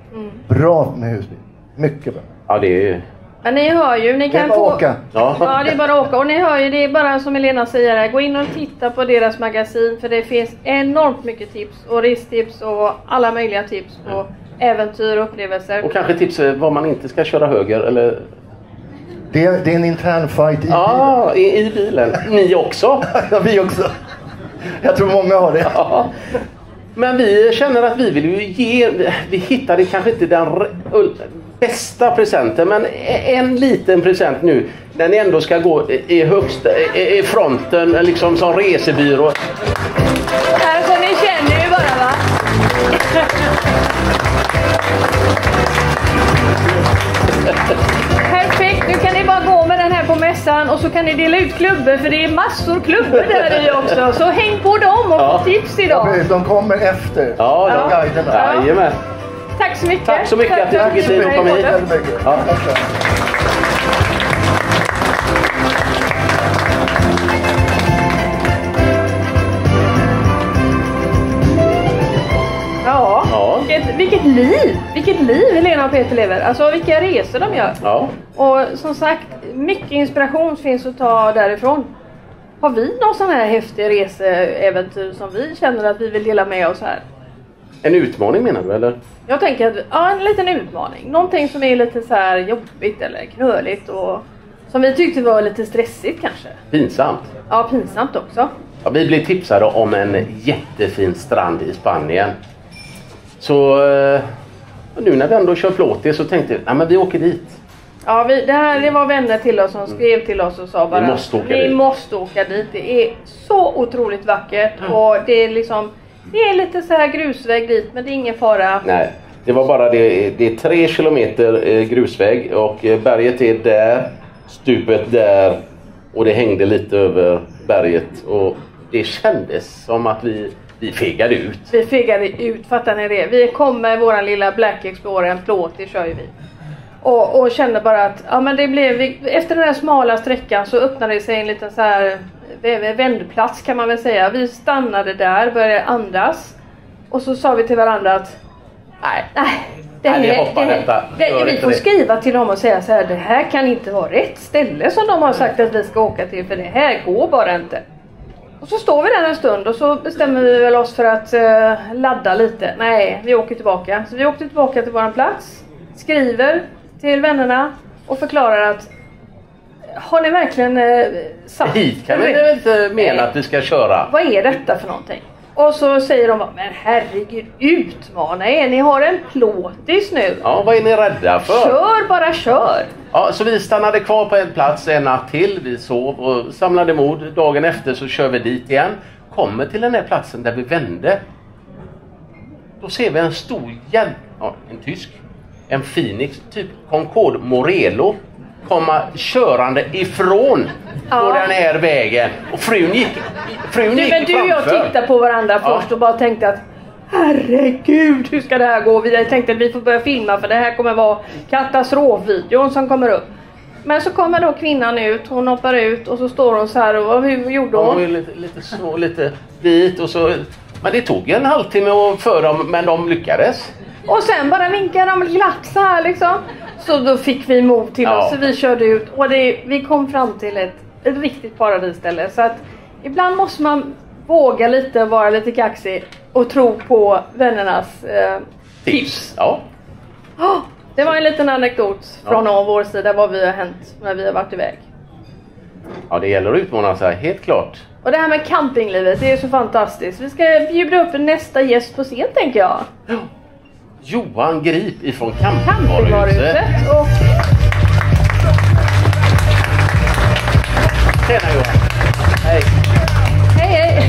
Bra med husbil. Mycket bra. Ja, det är... Men ni hör ju, ni kan få... åka. Ja, det är bara att åka. Och ni hör ju, det är bara som Elena säger här. Gå in och titta på deras magasin. För det finns enormt mycket tips. Och restips och alla möjliga tips på äventyr och upplevelser. Och kanske tips vad man inte ska köra höger eller... Det är en intern fight i bilen. Ja, i bilen. Ni också? Ja, vi också. Jag tror många har det. Ja. Men vi känner att vi vill ju ge, vi hittade kanske inte den bästa presenten, men en liten present nu när ni ändå ska gå i fronten liksom som resebyrå. Alltså ni känner ju bara, va? Perfekt, nu kan ni bara gå med den här på mässan och så kan ni dela ut klubbor, för det är massor klubbor där i också. Så häng på dem och få tips idag. De kommer efter. Ja, guiderna. Jajamän. Tack så mycket. Tack så mycket att du tog tid att komma hit. Ja, Ja. Vilket liv Helena och Peter lever. Alltså vilka resor de gör. Ja. Och som sagt, mycket inspiration finns att ta därifrån. Har vi någon sån här häftig reseäventyr som vi känner att vi vill dela med oss här? En utmaning menar du, eller? Jag tänker att, en liten utmaning. Någonting som är lite så här jobbigt eller knöligt och som vi tyckte var lite stressigt kanske. Pinsamt. Ja, pinsamt också. Ja, vi blev tipsade om en jättefin strand i Spanien. Så nu när vi ändå kör plåt så tänkte vi, men vi åker dit. Ja, det var vänner till oss som skrev till oss och sa bara, ni måste åka dit. Det är så otroligt vackert och det är liksom, det är lite så här grusväg dit, men det är ingen fara. Nej, det var bara det är 3 kilometer grusväg och berget är där, stupet där och det hängde lite över berget och det kändes som att vi fegade ut. Vi fegade ut, fattar ni det? Vi kom med våran lilla Black Explorer, en plåt, det kör ju vi. Och kände bara att men det blev, efter den här smala sträckan så öppnade det sig en liten så här vändplats kan man väl säga. Vi stannade där, började andas och så sa vi till varandra att vi får skriva till dem och säga så här, det här kan inte vara rätt ställe som de har sagt att vi ska åka till, för det här går bara inte. Och så står vi där en stund och så bestämmer vi väl oss för att ladda lite. Nej, vi åker tillbaka. Så vi åkte tillbaka till våran plats, skriver till vännerna och förklarar att har ni verkligen sagt hit kan vi inte mena att vi ska köra. Vad är detta för någonting? Och så säger de, men herregud, utmana er, ni har en plåtis nu. Ja, vad är ni rädda för? Kör, bara kör. Ja, så vi stannade kvar på en plats en natt till, vi sov och samlade mod. Dagen efter så kör vi dit igen, kommer till den här platsen där vi vände. Då ser vi en stor en tysk, en Phoenix, typ Concorde Morello, komma körande ifrån på den här vägen. Och frun gick men du och jag tittade på varandra först och bara tänkte att herregud, hur ska det här gå? Vi tänkte att vi får börja filma, för det här kommer vara katastrofvideon som kommer upp. Men så kommer då kvinnan ut, hon hoppar ut och så står hon så här och hur gjorde hon? Hon var lite bit och så, men det tog en halvtimme för dem, men de lyckades. Och sen bara vinkade de glatt så här liksom. Så då fick vi mod till oss, så vi körde ut och vi kom fram till ett riktigt paradisställe. Så att ibland måste man våga lite, vara lite kaxig och tro på vännernas tips. Ja. Det var en liten anekdot från vår sida vad vi har hänt när vi har varit iväg. Ja, det gäller att utmana sig, helt klart. Och det här med campinglivet, det är så fantastiskt. Vi ska bjuda upp nästa gäst på scen, tänker jag. Johan Grip ifrån Campingvaruhuset. Och... Tjena Johan. Hej. Hej.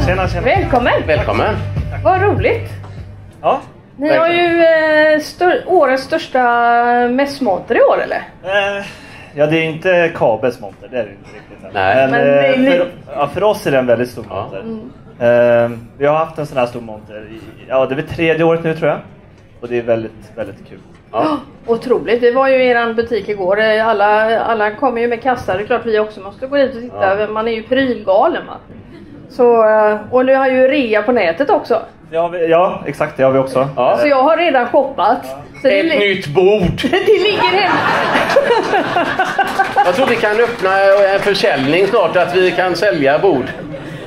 Tjena. Välkommen. Vad roligt. Ja. Ni har ju årets största mässmonter i år, eller? Ja, det är inte Kabels monter, det är det inte riktigt. Nej. Men för oss är det en väldigt stor monter. Vi har haft en sån här stor monter det är väl 3:e året nu, tror jag. Och det är väldigt, väldigt kul. Ja. Otroligt. Vi var ju i er butik igår. Alla kommer ju med kassar. Det är klart vi också måste gå dit och titta. Ja. Man är ju prylgalen, va? Så, och nu har ju rea på nätet också. Ja, exakt, det har vi också. Ja. Så jag har redan shoppat. Så ett nytt bord. Det ligger hemma. Jag tror vi kan öppna en försäljning snart, att vi kan sälja bord.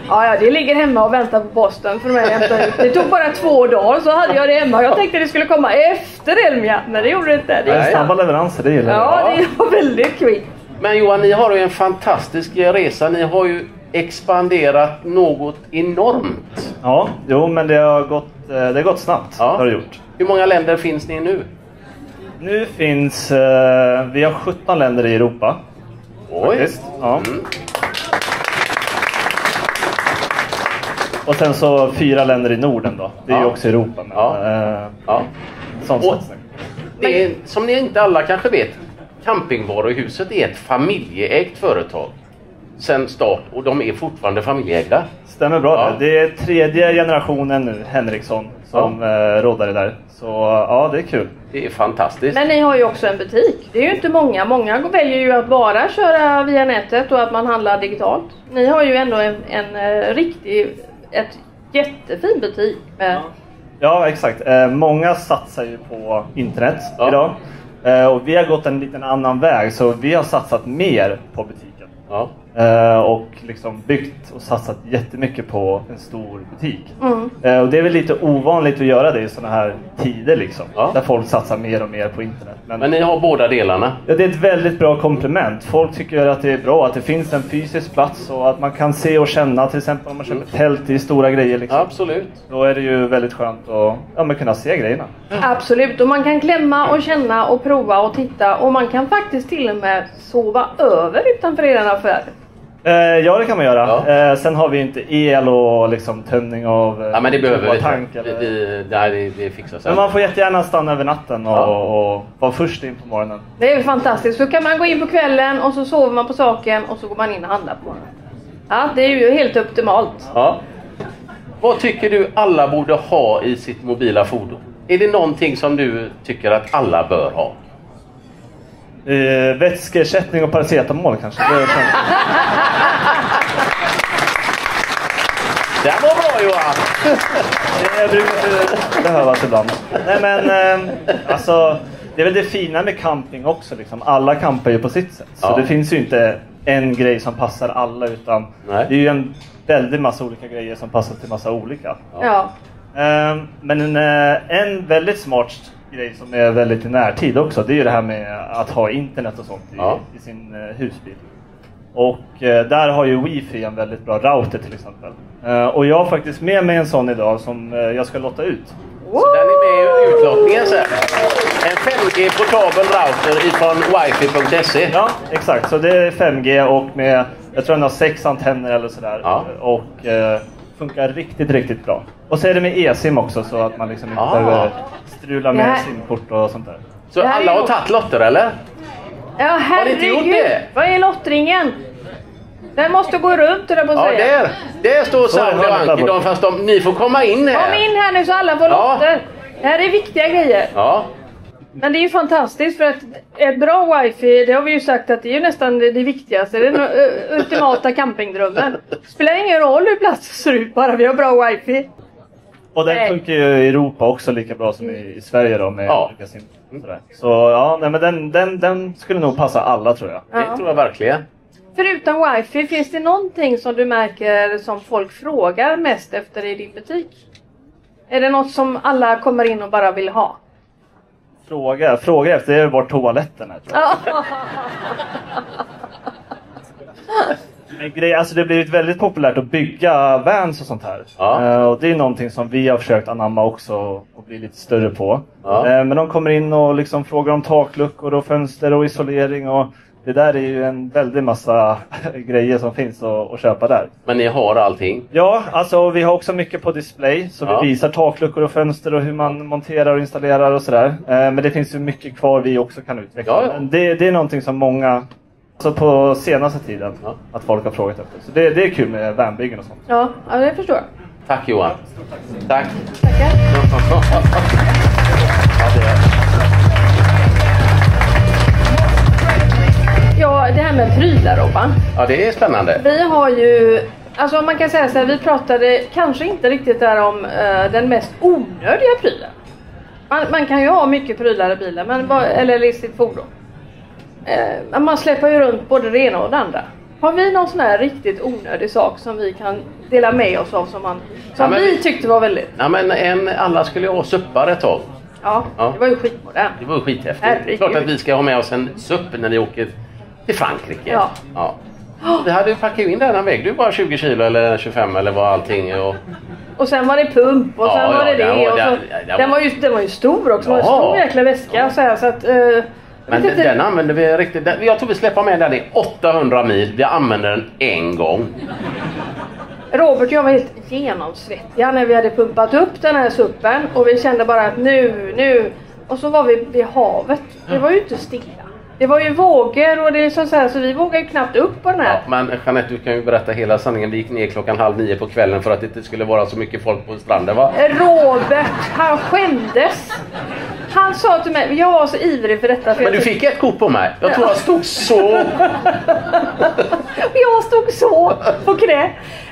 Ja, det ligger hemma och väntar på posten för mig att hämta ut. Det tog bara 2 dagar så hade jag det hemma. Jag tänkte det skulle komma efter Elmia, men det gjorde det inte. Det är snabba leveranser, det gillar jag. Ja, det var väldigt kvickt. Men Johan, ni har ju en fantastisk resa. Ni har ju expanderat något enormt. Ja, jo, men det har gått snabbt. Ja. Har det gjort. Hur många länder finns ni nu? Nu finns vi har 17 länder i Europa. Oj. Faktiskt. Ja. Och sen så 4 länder i Norden då. Det är ju också Europa. Men, sån satsning. Det är, som ni inte alla kanske vet, Campingvaruhuset är ett familjeägt företag sen start och de är fortfarande familjeägda. Stämmer bra. Det är 3:e generationen nu, Henriksson, som råddar det där. Så ja, det är kul. Det är fantastiskt. Men ni har ju också en butik. Det är ju inte många. Många väljer ju att bara köra via nätet och att man handlar digitalt. Ni har ju ändå ett jättefin butik med... Ja, exakt. Många satsar ju på internet idag. Och vi har gått en liten annan väg, så vi har satsat mer på butiken. Och liksom byggt och satsat jättemycket på en stor butik. Och det är väl lite ovanligt att göra det i såna här tider liksom. Där folk satsar mer och mer på internet. Men ni har båda delarna? Ja, det är ett väldigt bra komplement. Folk tycker att det är bra att det finns en fysisk plats och att man kan se och känna, till exempel om man köper tält i stora grejer liksom. Absolut. Då är det ju väldigt skönt att kunna se grejerna. Absolut, och man kan klämma och känna och prova och titta, och man kan faktiskt till och med sova över utanför er affär. Ja, det kan man göra. Sen har vi inte el och liksom tömning av men det behöver vi. tank. Det fixar sig. Men man får jättegärna stanna över natten och vara först in på morgonen. Det är ju fantastiskt. Så kan man gå in på kvällen och så sover man på saken och så går man in och handlar på morgonen. Ja, det är ju helt optimalt. Ja. Vad tycker du alla borde ha i sitt mobila fordon? Är det någonting som du tycker att alla bör ha? Vätskeersättning och paracetamol kanske. Det var bra, Johan. Det brukar behövas ibland. Nej, men alltså, det är väl det fina med camping också liksom. Alla campar ju på sitt sätt. Så det finns ju inte en grej som passar alla, utan det är ju en väldigt massa olika grejer som passar till massa olika. Men en väldigt smart grej som är väldigt i närtid också, det är ju det här med att ha internet och sånt i sin husbil. Och där har ju Wi-Fi en väldigt bra router till exempel. Och jag har faktiskt med mig en sån idag som jag ska lotta ut. Så den är med i utlottningen sen. En 5G portabel router ifrån wifi.se. Ja, exakt. Så det är 5G och med, jag tror den har 6 antenner eller sådär. Och funkar riktigt, riktigt bra. Och så är det med eSIM också, så att man liksom inte behöver strula med simkort och sånt där. Så alla har tagit lotter, eller? Ja, Har ni inte gjort det? Vad är lottringen? Den måste gå runt, där på att säga. Där står Sandra och Anki, fast ni får komma in här. Kom in här nu så alla får lotter. Det här är viktiga grejer. Ja. Men det är ju fantastiskt, för att ett bra wifi, det har vi ju sagt att det är ju nästan det viktigaste. Det är den ultimata campingdrömmen. Spelar ingen roll hur platsen ser ut, bara vi har bra wifi. Och den funkar ju i Europa också lika bra som i Sverige då, med olika sim. Så ja, nej, men den skulle nog passa alla, tror jag. Det tror jag verkligen. Förutom wifi, finns det någonting som du märker som folk frågar mest efter i din butik? Är det något som alla kommer in och bara vill ha? Fråga efter, det är vart toaletten är, tror jag. En grej, alltså det har blivit väldigt populärt att bygga vans och sånt här. Och det är någonting som vi har försökt anamma också och bli lite större på. Men de kommer in och liksom frågar om takluckor och fönster och isolering, och det där är ju en väldigt massa grejer som finns att köpa där. Men ni har allting? Ja, alltså vi har också mycket på display. Så vi visar takluckor och fönster och hur man monterar och installerar och sådär. Men det finns ju mycket kvar vi också kan utveckla. Men det är någonting som många, alltså på senaste tiden, att folk har frågat efter. Så det är kul med vanbyggen och sånt. Ja, det förstår jag. Tack Johan. Tack. Ja, det här med prylar, Robban. Ja, det är spännande. Vi har ju, alltså man kan säga så här, vi pratade kanske inte riktigt där om den mest onödiga prylen. Man kan ju ha mycket prylar i bilen, eller i sitt fordon. Man släpper ju runt både det ena och det andra. Har vi någon sån här riktigt onödig sak som vi kan dela med oss av, som vi tyckte var väldigt... Ja, men alla skulle ju ha suppar ett tag. Ja, det var ju skitmodernt. Det var ju skithäftigt. Klart att vi ska ha med oss en supp när vi åker till Frankrike. Ja. Vi hade ju packat in den vägde ju bara 20 kilo eller 25 eller vad allting. Och sen var det pump och sen var det. Den var ju stor också. Det var en stor jäkla väska. Så att, men den använde vi riktigt. Jag tror vi släpper med den i 800 mil. Vi använde den en gång. Robert och jag var helt genomsvettiga när vi hade pumpat upp den här suppen. Och vi kände bara att nu. Och så var vi vid havet. Det var ju inte stilla. Det var ju vågor och det är så vi vågade ju knappt upp på den här. Ja, men Jeanette, du kan ju berätta hela sanningen. Vi gick ner 8:30 på kvällen för att det inte skulle vara så mycket folk på stranden, va? Robert, han skämdes. Han sa till mig, jag var så ivrig för detta. Men du fick ett kort på mig. Jag tror jag stod så. Jag stod så på knä.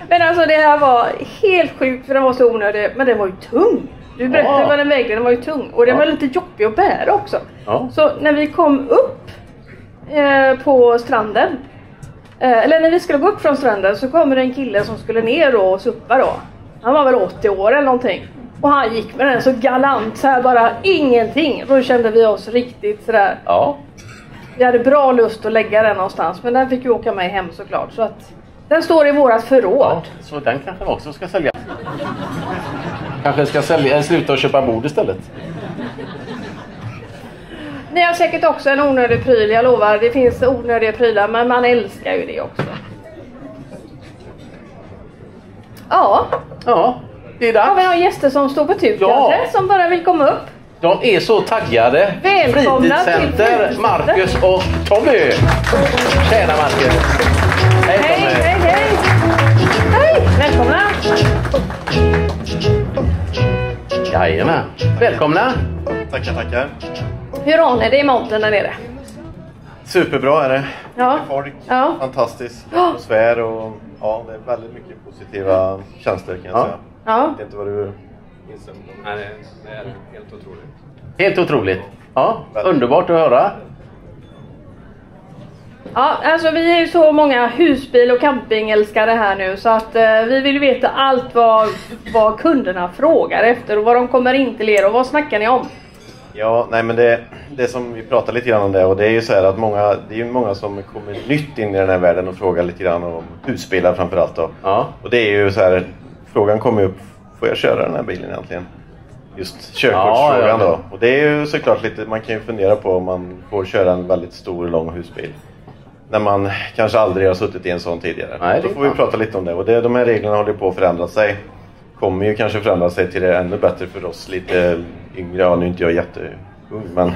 Men alltså det här var helt sjukt för den var så onödig. Men den var ju tung. Du berättade vad den vägde, den var ju tung. Och den var lite jobbig att bära också. Ja. Så när vi kom upp på stranden. Eller när vi skulle gå upp från stranden så kommer en kille som skulle ner och suppa då. Han var väl 80 år eller någonting. Och han gick med den så galant så här bara ingenting. Då kände vi oss riktigt sådär. Ja. Vi hade bra lust att lägga den någonstans. Men den fick ju åka med hem såklart. Så att den står i vårat förråd. Ja, så den kanske också ska sälja. Kanske ska sluta och köpa bord istället. Ni har säkert också en onödig pryl, jag lovar. Det finns onödiga prylar, men man älskar ju det också. Ja. Ja, det är dags. Har vi några gäster som står på tur kanske, som bara vill komma upp? De är så taggade. Välkomna Fritidscenter, Marcus och Tommy. Tjena Marcus. Hej Tommy. Hej, välkomna. Jajamän. Välkomna. Tackar. Hur har ni det i mountain där nere? Superbra är det. Ja. Folk. Ja. Fantastisk atmosfär och det är väldigt mycket positiva känslor kan jag säga. Ja. Jag vet inte vad du inser. Nej, det är helt otroligt. Helt otroligt. Ja, underbart att höra. Ja, alltså vi är ju så många husbil- och campingälskare här nu så att vi vill veta allt vad kunderna frågar efter och vad de kommer in till er och vad snackar ni om? Ja, nej men det som vi pratar lite grann om det och det är ju så här att det är ju många som kommer nytt in i den här världen och frågar lite grann om husbilar framförallt då. Ja. Och det är ju så här, frågan kommer upp, får jag köra den här bilen egentligen? Just körkortsfrågan då. Och det är ju såklart lite, man kan ju fundera på om man får köra en väldigt stor och lång husbil. När man kanske aldrig har suttit i en sån tidigare. Nej, då får vi prata lite om det. Och de här reglerna håller på att förändra sig. Kommer ju kanske förändra sig till det ännu bättre för oss lite yngre. Ja, nu är inte jag jätteung, men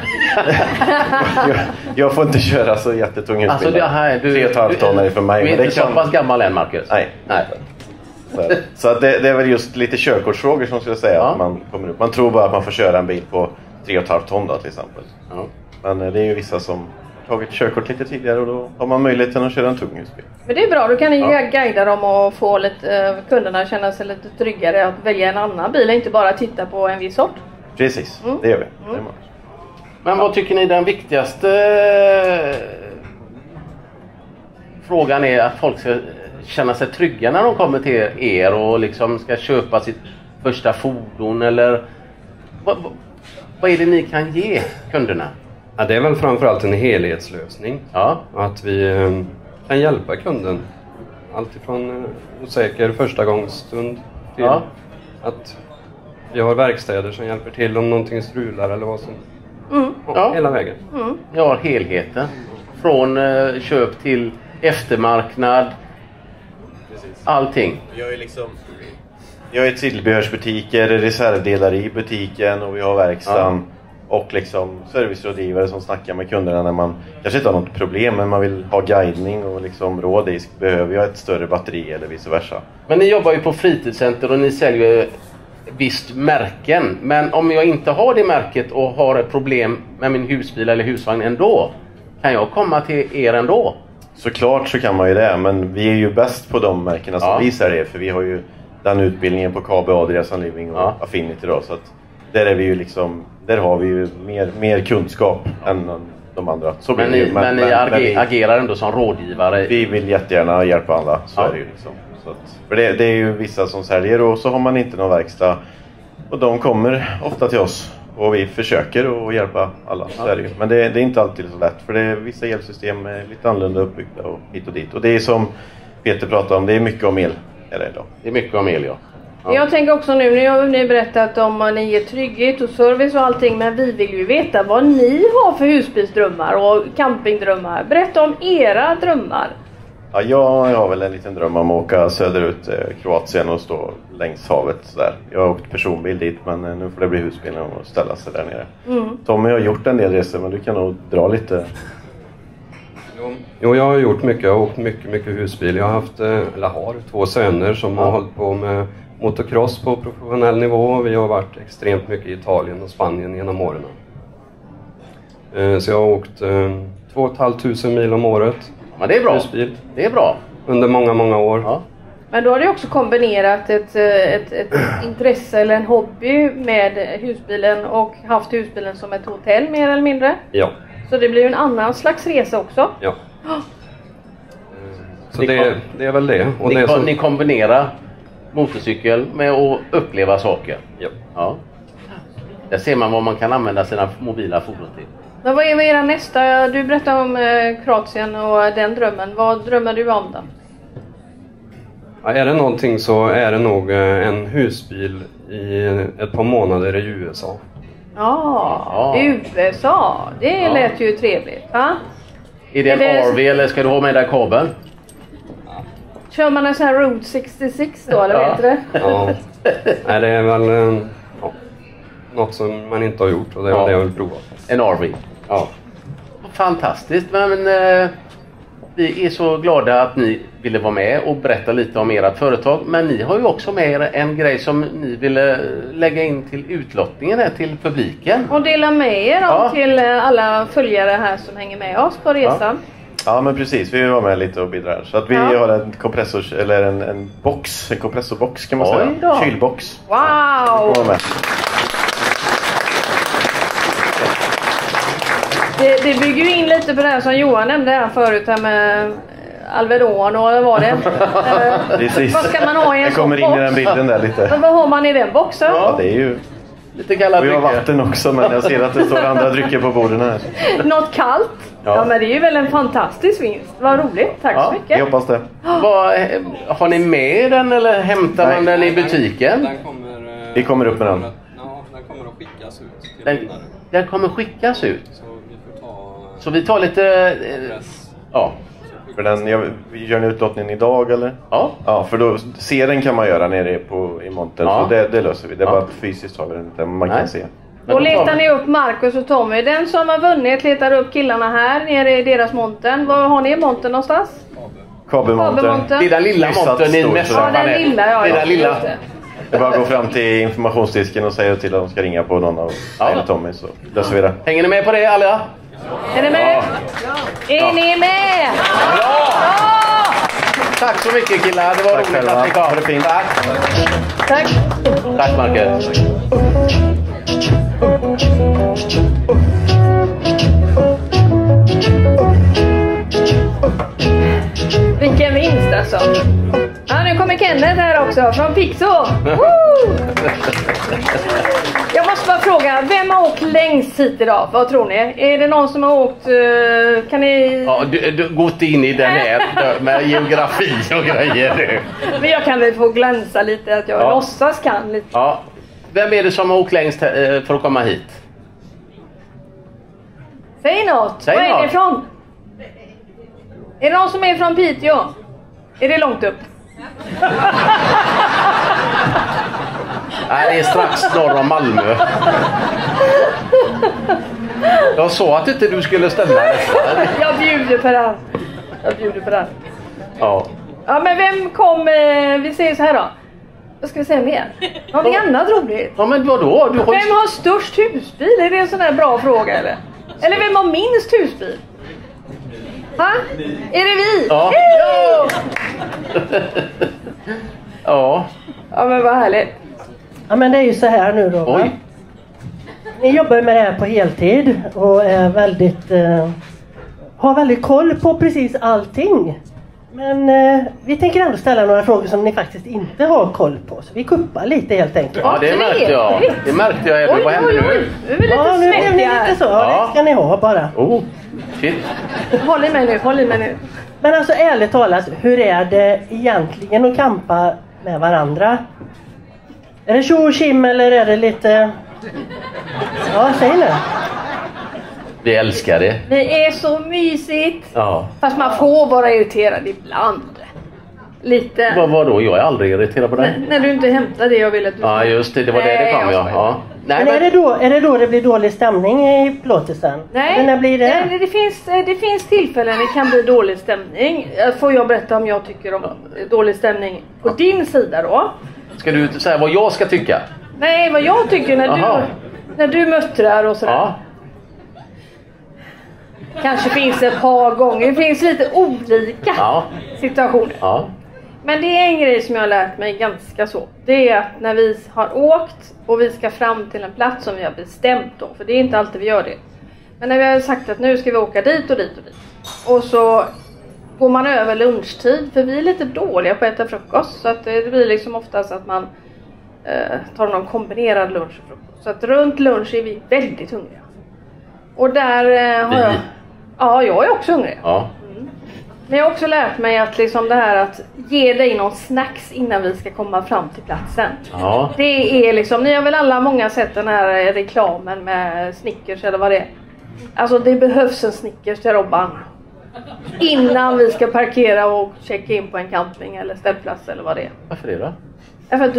jag får inte köra så jättetung husbil. Alltså det här, 3,5 ton är det för mig. Du är inte så pass gammal än, Marcus. Nej. Så att det är väl just lite körkortsfrågor som skulle säga att man kommer upp. Man tror bara att man får köra en bil på 3,5 ton då, till exempel. Ja. Men det är ju vissa som tagit körkort lite tidigare och då har man möjligheten att köra en tung husbil. Men det är bra, då kan ni guida dem och få kunderna att känna sig lite tryggare att välja en annan bil och inte bara titta på en viss sort. Precis, det gör vi. Men vad tycker ni den viktigaste frågan är att folk ska känna sig trygga när de kommer till er och liksom ska köpa sitt första fordon eller vad är det ni kan ge kunderna? Ja, det är väl framförallt en helhetslösning. Ja. Att vi kan hjälpa kunden. Allt ifrån osäker förstagångsstund till att vi har verkstäder som hjälper till om någonting strular eller vad som. Hela vägen. Ja, helheten. Från köp till eftermarknad. Precis. Allting. Jag är tillbehörsbutiker, reservdelar i butiken och vi har verkstaden. Och liksom servicerådgivare som snackar med kunderna när man kanske inte har något problem men man vill ha guidning och liksom råd. Behöver jag ett större batteri eller vice versa. Men ni jobbar ju på fritidscenter och ni säljer visst märken. Men om jag inte har det märket och har ett problem med min husbil eller husvagn ändå, kan jag komma till er ändå? Såklart så kan man ju det, men vi är ju bäst på de märkena som vi säljer. För vi har ju den utbildningen på KB, Adrian Living och Affinity då, så att där är vi ju liksom, där har vi ju mer kunskap än de andra. Så men ni agerar ändå som rådgivare? Vi vill jättegärna hjälpa alla, så är det ju liksom. Så att, för det är ju vissa som säljer och så har man inte någon verkstad. Och de kommer ofta till oss Och vi försöker att hjälpa alla. Så är det ju. Men det är inte alltid så lätt. För vissa elsystem är lite annorlunda uppbyggda och hit och dit. Och det är som Peter pratade om, det är mycket om el. Det är mycket om el, ja. Jag tänker också nu har ni berättat om att ni ger trygghet och service och allting, men vi vill ju veta vad ni har för husbilsdrömmar och campingdrömmar. Berätta om era drömmar. Ja, jag har väl en liten dröm om att åka söderut Kroatien och stå längs havet där. Jag har åkt personbil dit, men nu får det bli husbil och ställa sig där nere. Tommy har gjort en del resor, men du kan nog dra lite. Jo, jag har gjort mycket. Jag har åkt mycket husbil. Jag har haft, eller har 2 söner som har hållit på med motocross på professionell nivå. Vi har varit extremt mycket i Italien och Spanien genom åren. Så jag har åkt 2 500 mil om året. Men det är bra. Husbil. Det är bra. Under många år. Ja. Men då har du också kombinerat ett intresse eller en hobby med husbilen och haft husbilen som ett hotell mer eller mindre. Ja. Så det blir en annan slags resa också. Ja. Så det är väl det. Och ni kombinerar motorcykel med att uppleva saker. Ja. Där ser man vad man kan använda sina mobila fordon till. Men vad är era nästa? Du berättade om Kroatien och den drömmen. Vad drömmer du om då? Ja, är det någonting så är det nog en husbil i ett par månader i USA. Ja, USA. Det lät ju trevligt. Va? Är det en RV eller ska du ha med dig kabeln? Kör man en sån här Route 66 då, eller vad heter det? Ja. Nej, det är väl något som man inte har gjort och det är väl det jag vill prova. En RV. Ja. Fantastiskt, men vi är så glada att ni ville vara med och berätta lite om ert företag. Men ni har ju också med er en grej som ni ville lägga in till utlottningen här till publiken. Och dela med er till alla följare här som hänger med oss på resan. Ja, men precis. Vi var med lite och bidrar. Så att vi har en kompressor, eller en box, en kompressorbox kan man säga. Kylbox. Wow! Det bygger ju in lite på det här som Johan nämnde här förut här med Alvedon och vad var det? Precis. Vad ska man ha i en sån box? Jag kommer in i den bilden där lite. Men vad har man i den boxen? Ja, det är ju lite kalla drycker. Vi har vatten också, men jag ser att det står andra drycker på borden här. Något kallt? Ja, men det är ju väl en fantastisk vinst. Vad roligt, tack så mycket. Jag hoppas det. Har ni med den eller hämtar man den i butiken? Vi kommer upp med den. Ja, den kommer att skickas ut till den kommer skickas ut? Så vi tar lite... För vi gör en utlottning idag eller? Ja, för då serien kan man göra nere i montern. Så det löser vi. Det är bara att fysiskt har vi den inte, man kan se. Då letar ni upp Marcus och Tommy. Den som har vunnit letar upp killarna här nere i deras montern. Var har ni montern någonstans? Kabelmontern. Det är den lilla montern i nästa. Ja, den lilla, ja. Det är den lilla. Det är bara att gå fram till informationsdisken och säga till att de ska ringa på någon av eller Tommy, så löser vi det. Hänger ni med på det alla? Är ni med? Är ni med? Bra! Tack så mycket killar, det var roligt att ni kom. Ha det fint. Tack. Tack Marcus. Vilken vinst alltså. Ja, nu kommer Kenneth här också från Pixo. Jag måste bara fråga, vem har åkt längst hit idag? Vad tror ni? Är det någon som har åkt, kan ni... Ja, du gått in i den här med geografi och grejer nu. Men jag kan väl få glänsa lite att jag låtsas kan lite. Ja. Vem är det som har åkt längst för att komma hit? Säg något. Var är ni ifrån? Är det någon som är från Piteå? Är det långt upp? Nej, det är strax norr om Malmö. Jag sa att inte du skulle ställa det. Jag bjuder på det. Ja. Ja, men vem kom... vi säger så här då. Vad ska vi säga mer? Någonting annat roligt. Ja, men vadå? Vem har störst husbil? Är det en sån här bra fråga eller? Eller vem har minst husbil? Ha? Är det vi? Ja. Ja. Ja, men vad härligt. Ja, men det är ju så här nu då. Oj. Ni jobbar med det här på heltid och är väldigt har väldigt koll på precis allting. Men vi tänker ändå ställa några frågor som ni faktiskt inte har koll på. Så vi kuppar lite helt enkelt. Ja, det märkte jag. Det märkte jag. Oj, vad händer nu? Nu är vi lite nu blev ni lite så. Ja. Det ska ni ha bara. Oh, shit. Håll i mig nu. Men alltså ärligt talat, hur är det egentligen att kampa med varandra? Är det tjo och tjim eller är det lite... Ja, säg nu. Vi älskar det. Det är så mysigt. Ja. Fast man får vara irriterad ibland. Lite. Vadå? Jag är aldrig irriterad på dig. När du inte hämtar det jag vill att du... Ja, just det. Det var det kom jag. Ja. Nej, men är det då det blir dålig stämning i plåtisen? Nej, när blir det? Nej, det finns tillfällen det kan bli dålig stämning. Får jag berätta om jag tycker om dålig stämning på din sida då? Ska du säga vad jag ska tycka? Nej, vad jag tycker när du muttrar och sådär. Ja. Kanske finns ett par gånger. Det finns lite olika situationer. Ja. Men det är en grej som jag har lärt mig ganska så. Det är att när vi har åkt och vi ska fram till en plats som vi har bestämt då. För det är inte alltid vi gör det. Men när vi har sagt att nu ska vi åka dit och dit och dit. Och så går man över lunchtid. För vi är lite dåliga på att äta frukost. Så att det blir liksom oftast att man tar någon kombinerad lunch och frukost. Så att runt lunch är vi väldigt hungriga. Och där har jag... Ja, jag är också hungrig. Ja. Men jag har också lärt mig att liksom det här att ge dig någon snacks innan vi ska komma fram till platsen. Ja. Det är liksom, ni har väl alla många sett den här reklamen med Snickers eller vad det är. Alltså det behövs en Snickers till Robban. Innan vi ska parkera och checka in på en camping eller ställplats eller vad det är. Varför det då? För att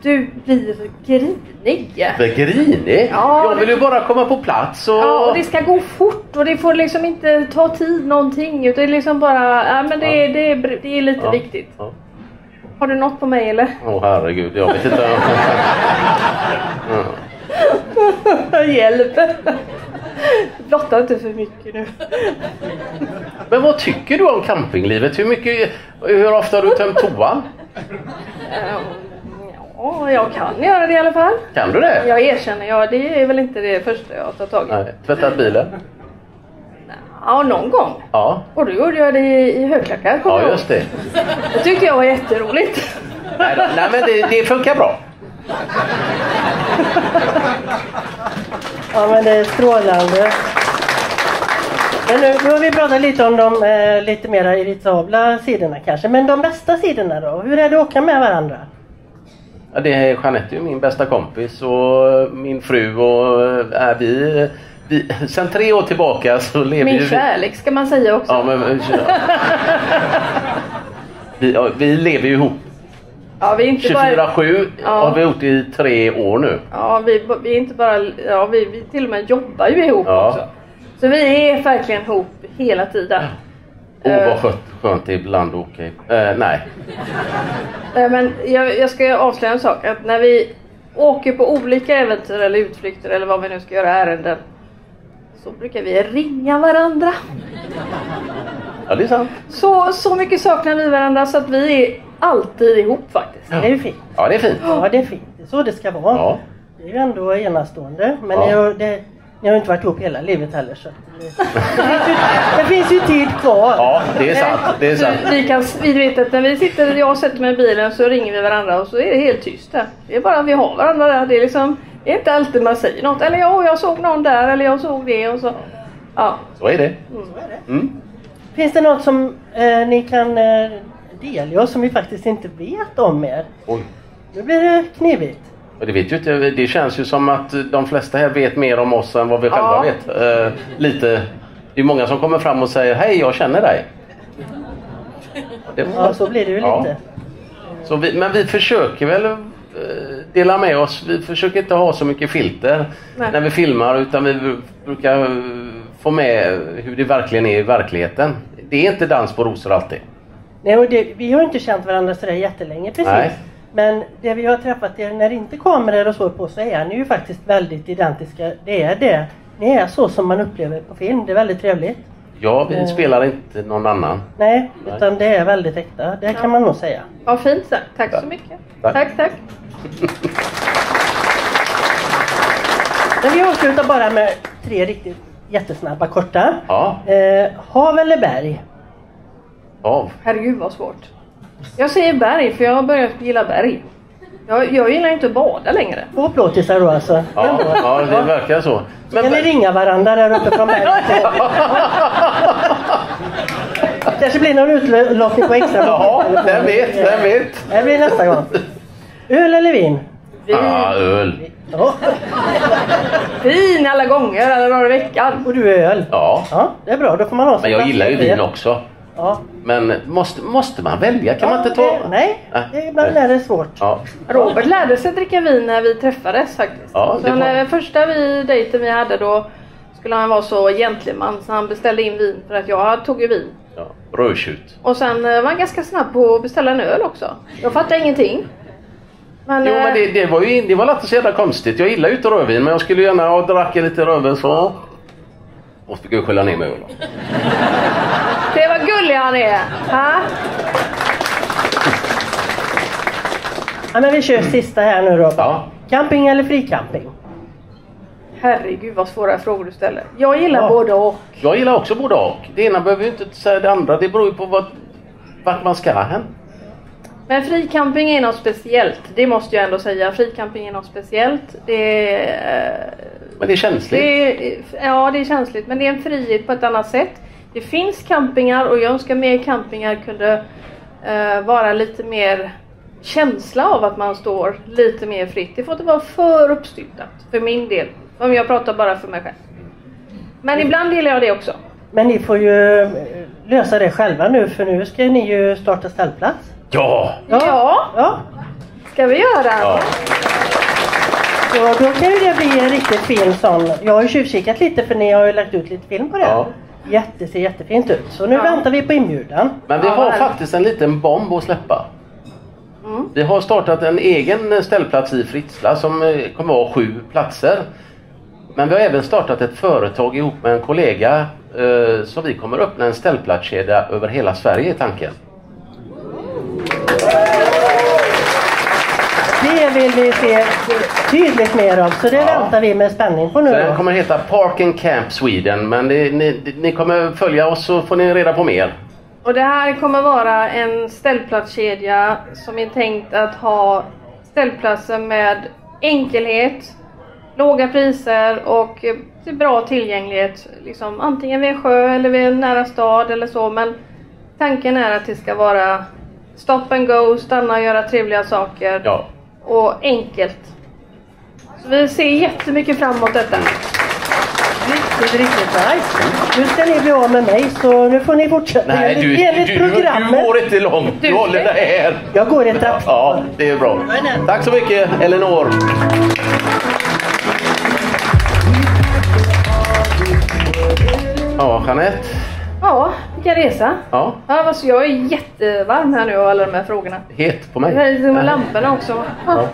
du blir grinig. Grinig? Ja, jag vill ju bara komma på plats. Och det ska gå fort och det får liksom inte ta tid någonting. Utan det är liksom bara, men det är lite viktigt. Ja. Har du något på mig eller? Herregud, jag vet inte. Hjälp. Blotta inte för mycket nu. Men vad tycker du om campinglivet? Hur ofta har du tömt toan? Ja, jag kan göra det i alla fall. Kan du det? Jag erkänner, det är väl inte det första jag tar tag i. Nej, tvättat bilen? Ja, någon gång. Ja. Och då gjorde jag det i högklackar. Ja, just det. Det tyckte jag var jätteroligt. Nej, men det funkar bra. Ja, men det är strålande. Men nu har vi pratat lite om de lite mer irritabla sidorna kanske. Men de bästa sidorna då? Hur är det att åka med varandra? Ja, det är Jeanette, min bästa kompis och min fru och vi sen 3 år tillbaka så lever min kärlek ska man säga också. Ja, men vi lever ju ihop. Ja, vi är inte 24/7 har vi gjort i 3 år nu. Ja, vi är inte bara vi till och med jobbar ju ihop också. Så vi är verkligen ihop hela tiden. Vad skönt ibland att åka. Nej. Men jag ska avslöja en sak. Att när vi åker på olika äventyr eller utflykter eller vad vi nu ska göra ärenden, så brukar vi ringa varandra. Ja, det är sant. Så mycket saknar vi varandra så att vi är alltid ihop faktiskt. Ja. Det är ju fint. Ja, det är fint. Ja, det är fint. Det är så det ska vara. Ja. Det är ju ändå enastående. Men ni har ju inte varit ihop hela livet heller. Så det finns ju tid kvar. Ja, det är sant. Det är sant. Vi vet att när jag sätter mig i bilen så ringer vi varandra och så är det helt tyst där. Det är bara att vi har varandra där. Det är liksom, det är inte alltid man säger något. Eller jag såg någon där eller jag såg det och så. Ja. Så är det. Finns det något som ni kan delge oss som vi faktiskt inte vet om er? Oj. Nu blir det knivigt. Och det vet ju inte, det känns ju som att de flesta här vet mer om oss än vad vi själva vet. Lite. Det är många som kommer fram och säger hej, jag känner dig. Ja, så blir det ju lite. Så men vi försöker väl dela med oss. Vi försöker inte ha så mycket filter när vi filmar, utan vi brukar få med hur det verkligen är i verkligheten. Det är inte dans på rosor alltid. Nej, och vi har inte känt varandra sådär jättelänge precis. Nej. Men det vi har träffat er när inte kameror och så på, så är ni ju faktiskt väldigt identiska. Det är det. Ni är så som man upplever på film. Det är väldigt trevligt. Ja, vi spelar inte någon annan. Nej, utan det är väldigt äkta. Det kan man nog säga. Ja, fint sagt. Tack så mycket. Tack. Men vi avslutar bara med 3 riktigt jättesnabba, korta. Ja. Hav eller berg? Hav. Herregud vad svårt. Jag säger berg för jag har börjat gilla berg. Jag gillar inte att bada längre. Två plåtisar då alltså. Ja, det verkar så. Men kan ni ringa varandra där uppe från berget? Kanske blir någon utlottning på extra. Ja, vem vet. Det blir nästa gång. Öl eller vin? Ja, öl. Ja. Vin alla gånger, alla dagar i veckan. Och du är öl? Ja. Ja, det är bra. Då får man ha. Men jag gillar ju vin också. Ja. Men måste man välja? Kan man inte ta... Nej, ibland är det svårt. Ja. Robert lärde sig dricka vin när vi träffades faktiskt. Ja, så när första dejten vi hade då skulle han vara så gentleman så han beställde in vin för att jag tog ju vin. Ja, rödtjut. Och sen var han ganska snabb på att beställa en öl också. Jag fattade ingenting. Men det var inte så jävla konstigt. Jag gillar ju inte rödvin men jag skulle gärna dracka lite rödvin så. Och fick jag skylla ner med öl. Det var gullig han är. Ha? Ja, men vi kör sista här nu då. Ja. Camping eller fricamping? Herregud vad svåra frågor du ställer. Jag gillar både och. Jag gillar också både och. Det ena behöver ju inte säga det andra. Det beror ju på vart man ska hen. Men fricamping är något speciellt. Det måste jag ändå säga. Fricamping är något speciellt. Men det är känsligt. Ja, det är känsligt. Men det är en frihet på ett annat sätt. Det finns campingar och jag önskar mer campingar kunde vara lite mer känsla av att man står lite mer fritt. Det får inte vara för uppstyltat för min del. Om jag pratar bara för mig själv. Men ibland gillar jag det också. Men ni får ju lösa det själva nu för nu ska ni ju starta ställplats. Ja! Ja. Ska vi göra? Ja. Så då kan ju det bli en riktigt fin sån. Jag har ju tjuvkikat lite för ni har ju lagt ut lite film på det. Ja. Ser jättefint ut. Så nu väntar vi på inbjudan. Men vi har faktiskt en liten bomb att släppa. Vi har startat en egen ställplats i Fritsla som kommer att ha 7 platser. Men vi har även startat ett företag ihop med en kollega så vi kommer öppna en ställplatskedja över hela Sverige i tanken. Det vill vi se tydligt mer av, så det väntar vi med spänning på nu. Så den kommer heta Park and Camp Sweden, men ni kommer följa oss så får ni reda på mer. Och det här kommer vara en ställplatskedja som är tänkt att ha ställplatser med enkelhet, låga priser och bra tillgänglighet. Liksom, antingen vid en sjö eller vid en nära stad eller så, men tanken är att det ska vara stop and go, stanna och göra trevliga saker. Ja. Och enkelt. Så vi ser jättemycket fram emot detta. Riktigt nice. Nu ska ni bli av med mig så nu får ni fortsätta. Nej, du går inte långt. Du håller dig här. Jag går ett trapp. Ja, det är bra. Tack så mycket, Elinor. Ja, Jeanette. Ja, vilken resa. Ja. Alltså jag är jättevarm här nu av alla de här frågorna. Het på mig. Det är med lamporna också. Ja.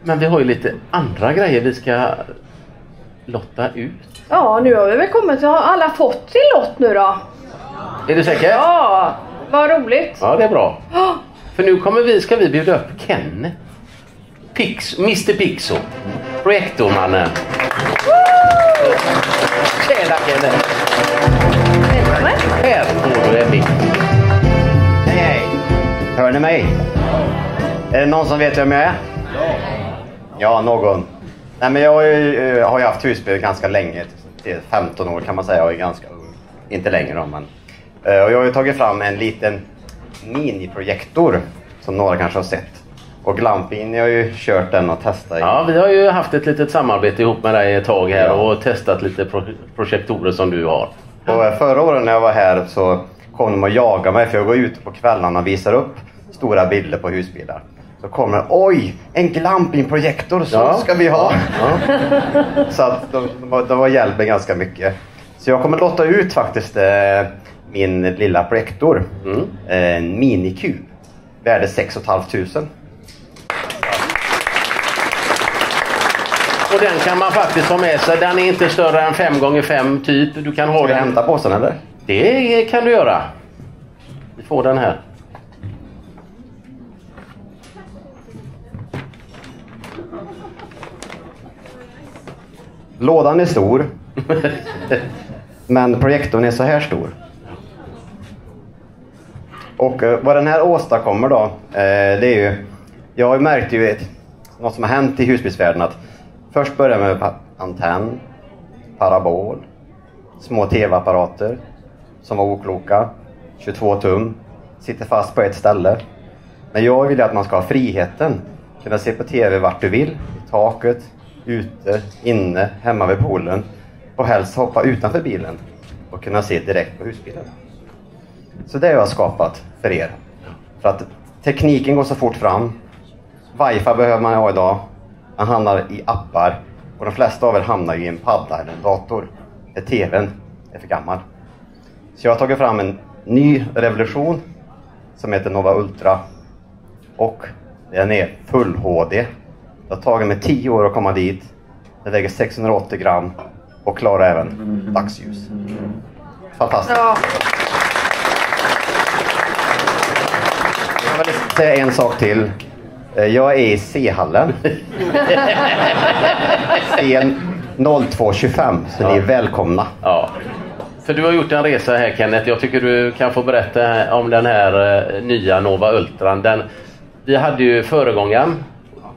Men vi har ju lite andra grejer vi ska lotta ut. Ja, nu har vi väl kommit till alla fått till lott nu då. Är du säker? Ja, vad roligt. Ja, det är bra. För nu ska vi bjuda upp Ken. Mr Pixo. Projektormannen. Tjena Kenneth. Här får du en bild. Hej. Hör ni mig? Är det någon som vet vem jag är? Ja, någon. Nej, men jag har ju haft husbil ganska länge. 15 år kan man säga. Jag är ganska ung. Inte längre då, men. Och jag har ju tagit fram en liten miniprojektor som några kanske har sett. Och Glamping, jag har ju kört den och testat. Ja, vi har ju haft ett litet samarbete ihop med dig ett tag här och testat lite projektorer som du har. Och förra året när jag var här så kom de och jagade mig för jag går ut på kvällarna och visar upp stora bilder på husbilar. Så kommer oj, en Glamping-projektor, så ska vi ha. Ja. Så att de var hjälpen ganska mycket. Så jag kommer låta ut faktiskt min lilla projektor. En minikub. Värde 6 500. Och den kan man faktiskt ha med sig. Den är inte större än 5x5 typ. Du kan ha den. Hämta påsen eller? Det kan du göra. Vi får den här. Lådan är stor. Men projektorn är så här stor. Och vad den här åstadkommer då, det är ju, jag har ju märkt något som har hänt i husbilsvärlden, att först börjar med antenn, parabol, små tv-apparater som var okloka, 22 tum, sitter fast på ett ställe. Men jag vill att man ska ha friheten, kunna se på tv vart du vill, i taket, ute, inne, hemma vid poolen, och helst hoppa utanför bilen och kunna se direkt på husbilen. Så det har jag skapat för er. För att tekniken går så fort fram. Wifi behöver man ha idag. Man hamnar i appar. Och de flesta av er hamnar i en padda eller en dator. Där tvn är för gammal. Så jag har tagit fram en ny revolution som heter Nova Ultra. Och den är full HD. Det har tagit mig 10 år att komma dit. Den väger 680 gram och klarar även dagsljus. Fantastiskt. Ja. Jag vill säga en sak till. Jag är i C-hallen. Scen 0225, så ni är välkomna. Ja. För du har gjort en resa här, Kenneth. Jag tycker du kan få berätta om den här nya Nova Ultran. Vi hade ju föregångaren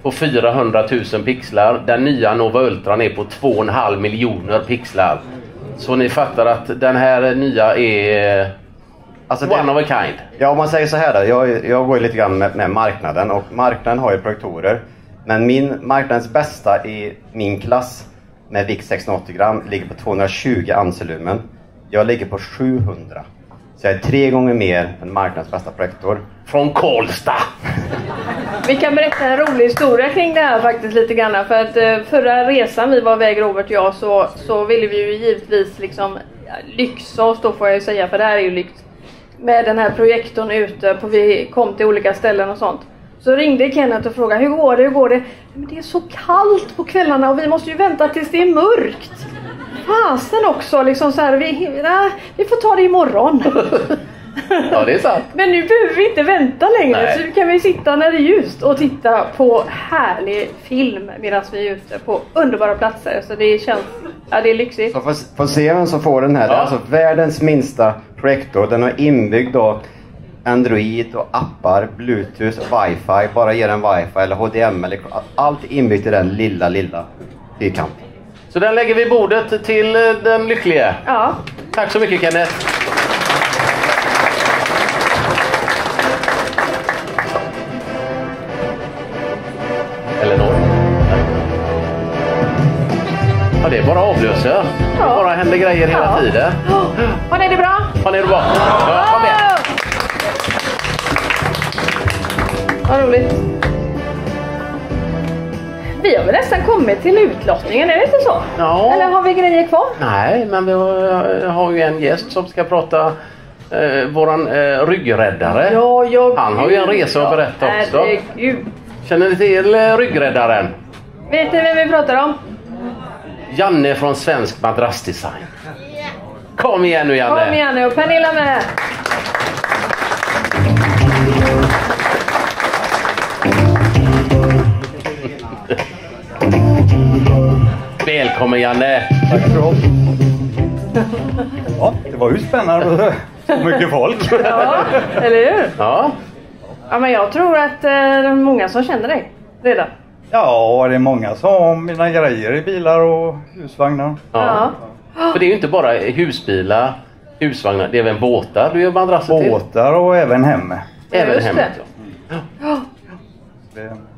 på 400 000 pixlar. Den nya Nova Ultran är på 2,5 miljoner pixlar. Så ni fattar att den här nya är one of a kind. Ja, om man säger så här då. Jag går lite grann med marknaden. Och marknaden har ju projektorer. Men marknadens bästa i min klass med vikt 680 gram ligger på 220 amslumen. Jag ligger på 700. Så jag är 3 gånger mer än marknadens bästa projektor. Från Karlstad! Vi kan berätta en rolig historia kring det här faktiskt lite grann. För att förra resan vi var iväg, Robert och jag, så ville vi ju givetvis liksom lyxa oss då, får jag ju säga, för det här är ju lyx. Med den här projektorn ute, vi kom till olika ställen och sånt. Så ringde Kenneth och frågade, hur går det? Men det är så kallt på kvällarna och vi måste ju vänta tills det är mörkt. Fasen också, liksom så här, vi får ta det imorgon. Ja, det är sant. Men nu behöver vi inte vänta längre. Nej. Så nu kan vi sitta när det är ljust och titta på härlig film medan vi är ute på underbara platser. Så det känns, det är lyxigt. Så får se vem som får den här. Ja. Det är alltså världens minsta projektor. Den har inbyggd då Android och appar, Bluetooth, Wi-Fi. Bara ger en Wi-Fi eller HDMI. Allt är inbyggt i den lilla fyrkanten. Så den lägger vi i bordet till den lyckliga. Ja. Tack så mycket, Kenneth. Eleanor. Ja, det är bara avlöser. Ja. Det bara händer grejer hela tiden. Har ni det bra? Har ni det bra? Ja, kom igen. Vad roligt. Vi har väl nästan kommit till utlottningen, är det inte så? Ja. Eller har vi grejer kvar? Nej, men vi har ju en gäst som ska prata, våran ryggräddare. Ja, han har ju en resa att berätta också. Herregud. Känner ni till ryggräddaren? Vet ni vem vi pratar om? Janne från Svensk Madrassdesign. Kom igen nu, Janne. Kom igen nu, och Pernilla med. Välkommen, Janne. Tack så mycket. Ja, det var ju spännande. Så mycket folk. Ja, eller hur? Ja. Ja, men jag tror att det är många som känner dig redan. Ja, det är många som har mina grejer i bilar och husvagnar. Ja. För det är ju inte bara husbilar, husvagnar, det är även båtar du gör madrasser till. Båtar och även hemme. Även hemmet, ja.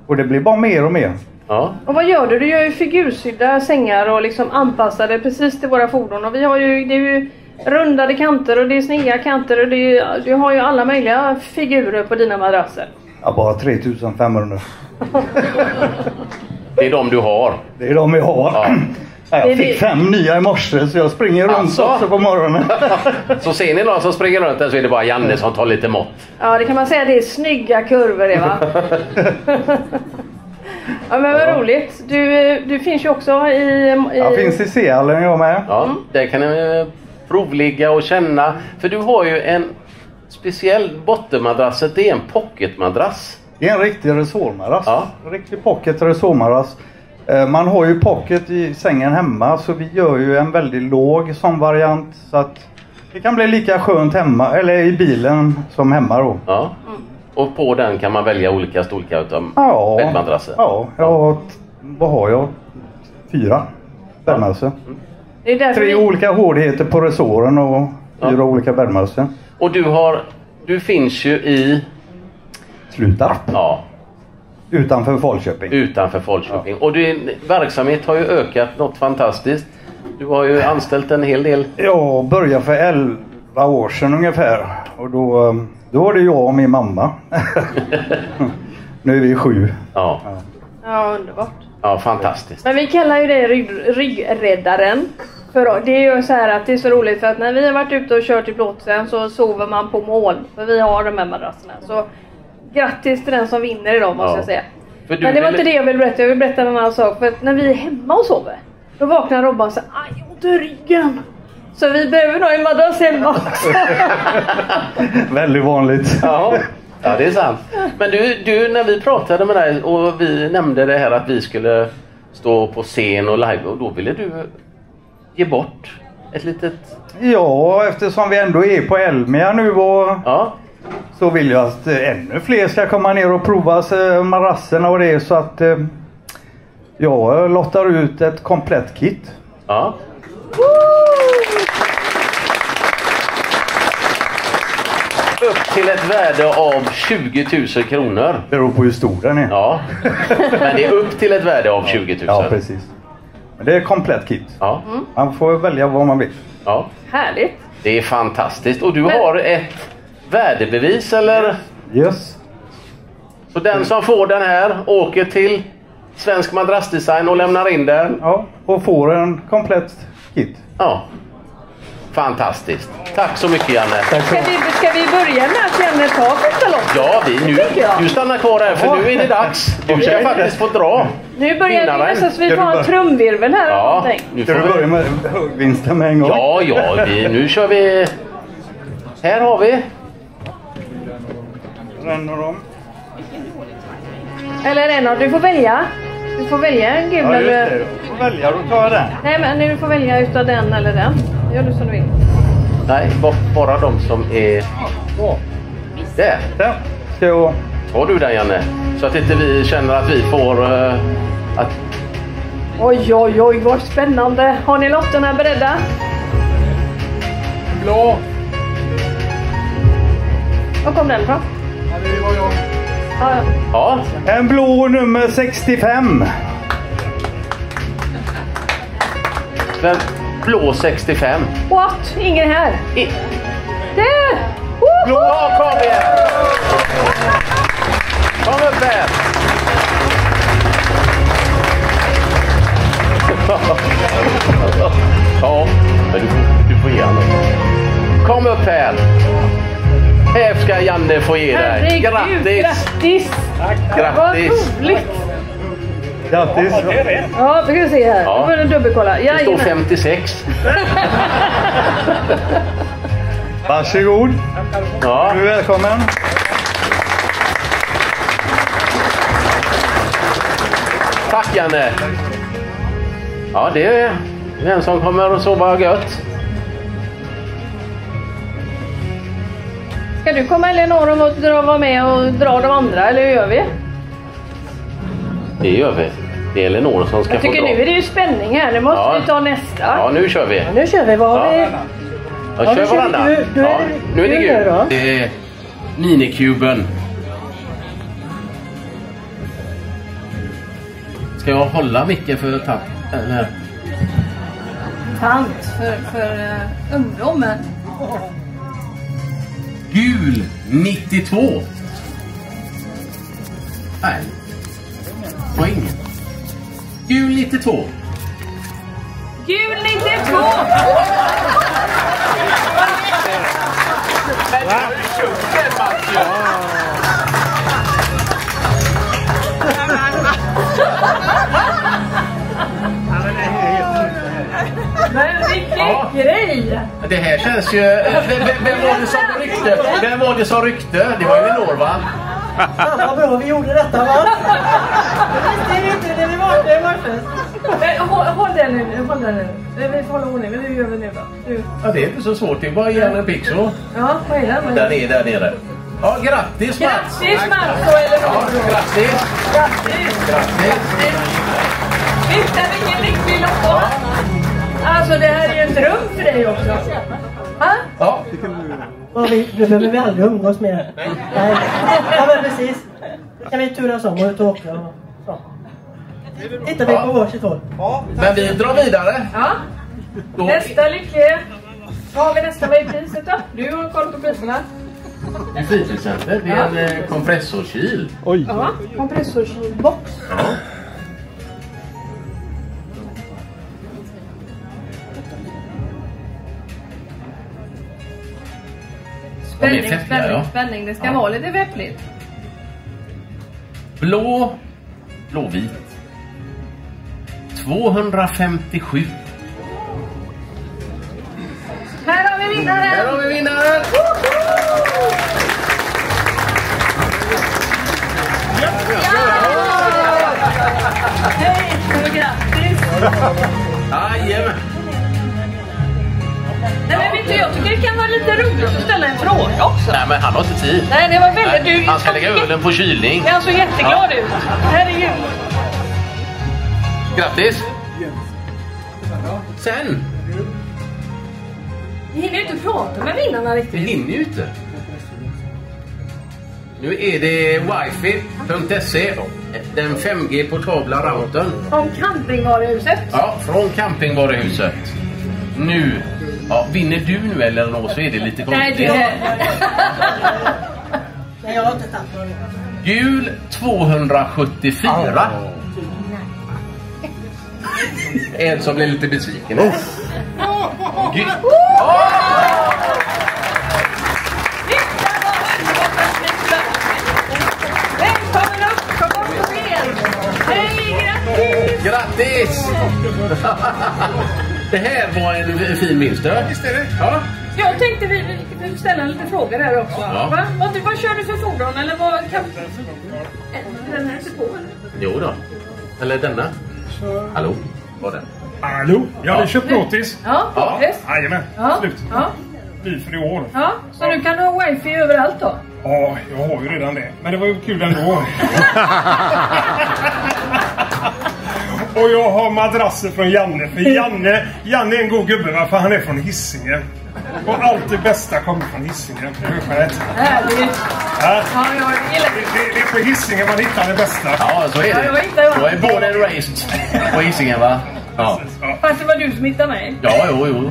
Och det blir bara mer och mer. Ja. Och vad gör du? Du gör ju figursydda sängar och liksom anpassade precis till våra fordon. Och vi har ju, det är ju rundade kanter och det är sneda kanter och du har ju alla möjliga figurer på dina madrasser. Ja, bara 3500. Det är de du har. Det är de jag har. Ja. Jag fick 5 nya i morse så jag springer runt också på morgonen. Så ser ni någon som springer runt där så är det bara Janne som tar lite mått. Ja, det kan man säga, det är snygga kurvor det, va? Ja, men vad roligt. Du finns ju också i... Jag finns i C-hallen jag med. Ja, där kan ni provligga och känna. För du har ju en speciell bottenmadrass. Det är en pocketmadrass. Det är en riktig resårmadrass. Ja. En riktig pocket resårmadrass. Man har ju pocket i sängen hemma så vi gör ju en väldigt låg som variant så att Det kan bli lika skönt hemma, eller i bilen som hemma då. Ja. Och på den kan man välja olika storlekar utav bäddmadrasser. Ja, vad har jag? 4 bäddmadrasser. Det är därför 3 olika hårdheter på resåren och 4 olika bäddmadrasser. Och du finns ju i Slutarp. Ja. Utanför Falköping. Utanför Falköping. Och din verksamhet har ju ökat något fantastiskt. Du har ju anställt en hel del. Jag började för 11 år sedan ungefär. Och då var det jag och min mamma. Nu är vi 7. Ja. Ja, underbart. Ja, fantastiskt. Men vi kallar ju det ryggräddaren. För det är ju så här att det är så roligt för att när vi har varit ute och kört i plåtsen så sover man på mål. För vi har de här madrasserna. Så grattis till den som vinner idag måste jag säga. Men det var inte det jag ville berätta. Jag vill berätta en annan sak. För att när vi är hemma och sover, då vaknar Robban och säger aj, ont i ryggen. Så vi behöver nog en madrass hemma också. Väldigt vanligt. Ja, det är sant. Men du, när vi pratade med dig och vi nämnde det här att vi skulle stå på scen och live, och då ville du ge bort ett litet... Ja, eftersom vi ändå är på Elmia nu och så vill jag att ännu fler ska komma ner och prova madrasserna och det, så att jag lottar ut ett komplett kit. Ja. Upp till ett värde av 20 000 kronor. Det beror på hur stor den är. Ja, men det är upp till ett värde av 20 000. Ja, precis. Men det är komplett kit. Ja. Man får välja vad man vill. Ja. Härligt. Det är fantastiskt. Och du har ett värdebevis, eller? Yes. Så den som får den här åker till Svensk Madrassdesign och lämnar in den? Ja, och får en komplett kit. Ja. Fantastiskt. Tack så mycket, Janne. Ska vi börja med att Janne tar första loppet? Ja, du stannar kvar här för nu är det dags. Du ska faktiskt få dra. Nu börjar vi nästan så vi får en trumvirvel här. Ja, nu får du börja med högvinsten med en gång. Ja, nu kör vi. Här har vi. Ränner dem. Eller en, du får välja. Du får välja en gul eller... Du får välja, då tar jag den. Nej, men du får välja utav den eller den. Gör du som du vill. Nej, bara de som är... Där. Där. Ska jag... Tar du den, Janne? Så att inte vi känner att vi får... att... Oj, vad spännande. Har ni lotterna beredda? Blå. Var kom den ifrån? Ja, det var jag. Ja. En blå nummer 65. Den blå 65. What? Ingen här. Där! Blå, kom igen! Kom upp här! Ja, men du får ge honom. Kom upp här! Här ska Janne få ge dig. Grattis! Grattis! Vad roligt! Grattis! Ja, vi ska se här. Ja. Nu får du dubbelkolla. Det står 56. Varsågod. Ja. Du är välkommen. Tack, Janne. Ja, det är en som kommer att sova gött. Ska du komma Eleanor och vara med och dra de andra, eller hur gör vi? Det gör vi. Det är Eleanor som ska få dra. Jag tycker nu är det ju spänning här. Nu måste vi ta nästa. Ja, nu kör vi. Ja, nu kör vi. Vad har vi? Jag kör varannan. Nu är det gul. Det är minikuben. Ska jag hålla mycket för tant? Eller? Tant för ungdomen. Gul 92. Nej. Poäng. Gul 92. Gul 92. Men vilken grej! Det här känns ju... Vem var det som ryckte? Det var ju Eleanor, va? Vad bra vi gjorde detta, va? Det visste vi inte när vi vaknade i morse. håll den nu. Vi får hålla ordning. Men hur gör vi nu då? Ja, det är inte så svårt. Det är bara igen en pixel. Ja, vad är det? Där nere. Ja, grattis Mats! Grattis Mats! Ja, grattis! Visst är det ingen riktig låt? Alltså det här är ju en dröm för dig också. Ha? Ja. Du behöver vi aldrig umgås med. Nej. Ja men precis. Kan vi turas om och ut och åka och så. Tittar vi på varsitt håll. Men vi drar vidare. Ja. Nästa lycklig. Vad har vi nästa? Vad är priset då? Du har koll på priserna. Det är fritidscenter. Det är en kompressorkyl. Oj. Ja, kompressorkylbox. Ja. Spänning. Det ska vara lite veppligt. Blåvit. 257. Här har vi vinnaren! Hej, grattis! Jajamän! Nej men vet du, jag tycker det kan vara lite roligt att ställa en fråga också. Nej men han har inte tid. Nej, det var väldigt... Han ska lägga ölen på kylning. Jag är så jätteglad ut. Herregud. Grattis! Sen? Vi hinner ju inte prata med vinnarna riktigt. Vi hinner ju inte. Nu är det wifi.se, den 5G-portabla routern. Från campingvaruhuset. Ja, från campingvaruhuset. Nu, vinner du nu eller något så är det lite konstigt. Nej, det... Nej, jag har inte tagit någon. Gul 274. En som blir lite besviken. Välkommen upp, kom bort och se. Hej, grattis! Grattis! Det här var en fin minster. Visst är det? Ja. Jag tänkte vi ställa lite frågor här också. Ja. Va? Vad kör du för fordon? Eller vad kan... Den här är inte på, eller? Jo då. Eller denna. Hallå? Var den? Hallå? Jag hade köpt notis. Ja, precis. Jajamän. Ja. Slut. Ja. Ny för i år. Ja, så nu kan du ha wifi överallt då? Ja, jag har ju redan det. Men det var ju kul ändå. Och jag har madrasser från Janne. För Janne är en god gubbe, va? För han är från Hisingen. Och allt det bästa kommer från Hisingen. Härligt. Ja. Ja, jag gillar det är på Hisingen man hittar det bästa. Ja, så är det. Jag är born and raised på Hisingen, va? Ja. Fast det var du som hittade mig. Ja, jo.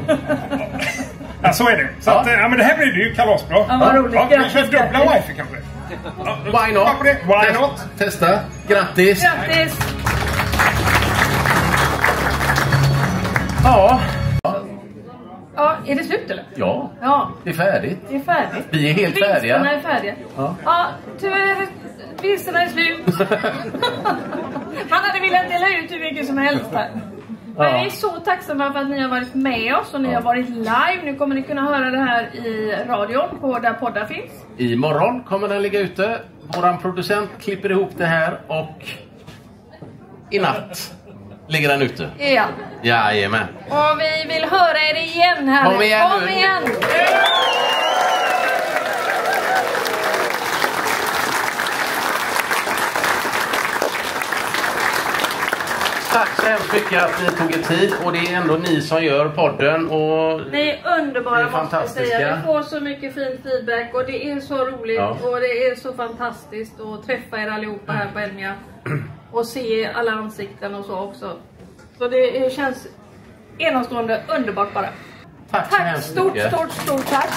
Ja, så är det. Så att, men det här blir ju kalasbra. Ja, vad roligt. Vi kör dubbla wifi kanske. Why not? Why not? Testa. Grattis. Grattis. Ja. Ja, är det slut eller? Ja. Ja. Det är färdigt. Det är färdigt. Vi är helt färdiga. Vinsterna är färdiga. Ja, tyvärr. Vinsterna är slut. Han hade velat dela ut hur mycket som helst här. Men vi är så tacksamma för att ni har varit med oss och ni har varit live. Nu kommer ni kunna höra det här i radion på där poddar finns. Imorgon kommer den ligga ute. Våran producent klipper ihop det här och i natt ligger den ute. Ja. Jajamän. Och vi vill höra er igen här. Kom igen nu. Kom igen. Tack så hemskt mycket att ni tog er tid och det är ändå ni som gör podden och Ni är underbara, det är fantastiska. måste jag säga. Vi får så mycket fin feedback och det är så roligt och det är så fantastiskt att träffa er allihopa här på Elmia och se alla ansikten och så också. Så det känns enastående underbart bara. Tack så hemskt mycket. Stort tack.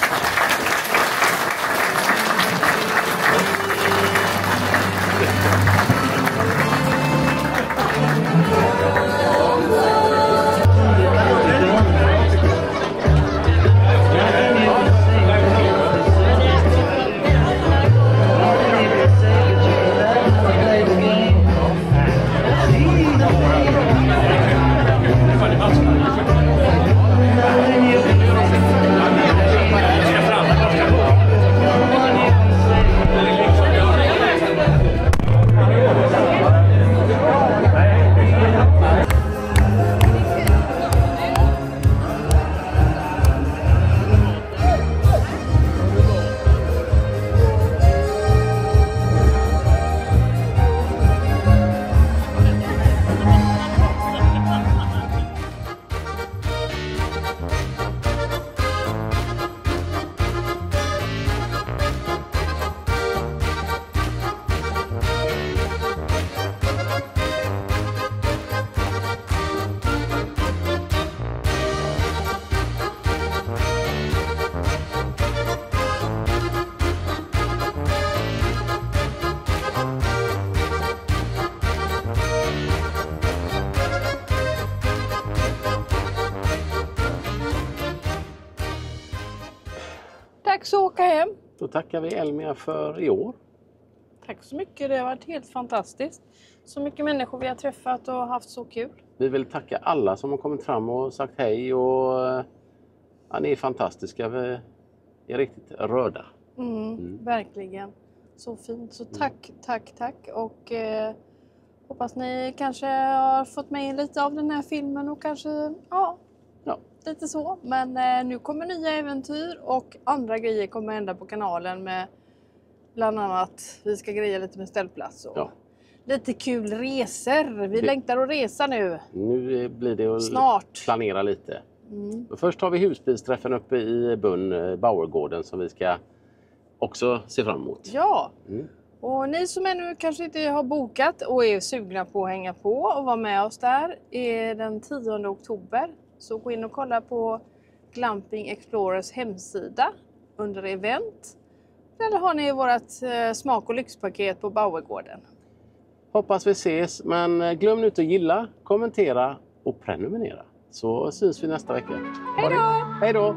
dags att åka hem. Då tackar vi Elmia för i år. Tack så mycket, det har varit helt fantastiskt. Så mycket människor vi har träffat och haft så kul. Vi vill tacka alla som har kommit fram och sagt hej. Och, ja, ni är fantastiska, vi är riktigt rörda. Verkligen. Så fint. Så tack. Och hoppas ni kanske har fått med lite av den här filmen och kanske, ja. Lite så. Men nu kommer nya äventyr och andra grejer kommer hända på kanalen med bland annat, vi ska greja lite med ställplats och lite kul resor. Vi längtar att resa nu. Nu blir det att snart planera lite. Först har vi husbilsträffen uppe i Bunn, Bauergården, som vi ska också se fram emot. Ja, och ni som ännu kanske inte har bokat och är sugna på att hänga på och vara med oss där är den 10 oktober. Så gå in och kolla på Glamping Explorers hemsida under event. Eller har ni vårt smak- och lyxpaket på Bauergården. Hoppas vi ses, men glöm nu inte att gilla, kommentera och prenumerera. Så syns vi nästa vecka. Hej då! Hej då!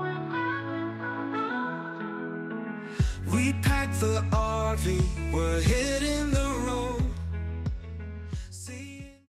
We packed the RV, we're hitting the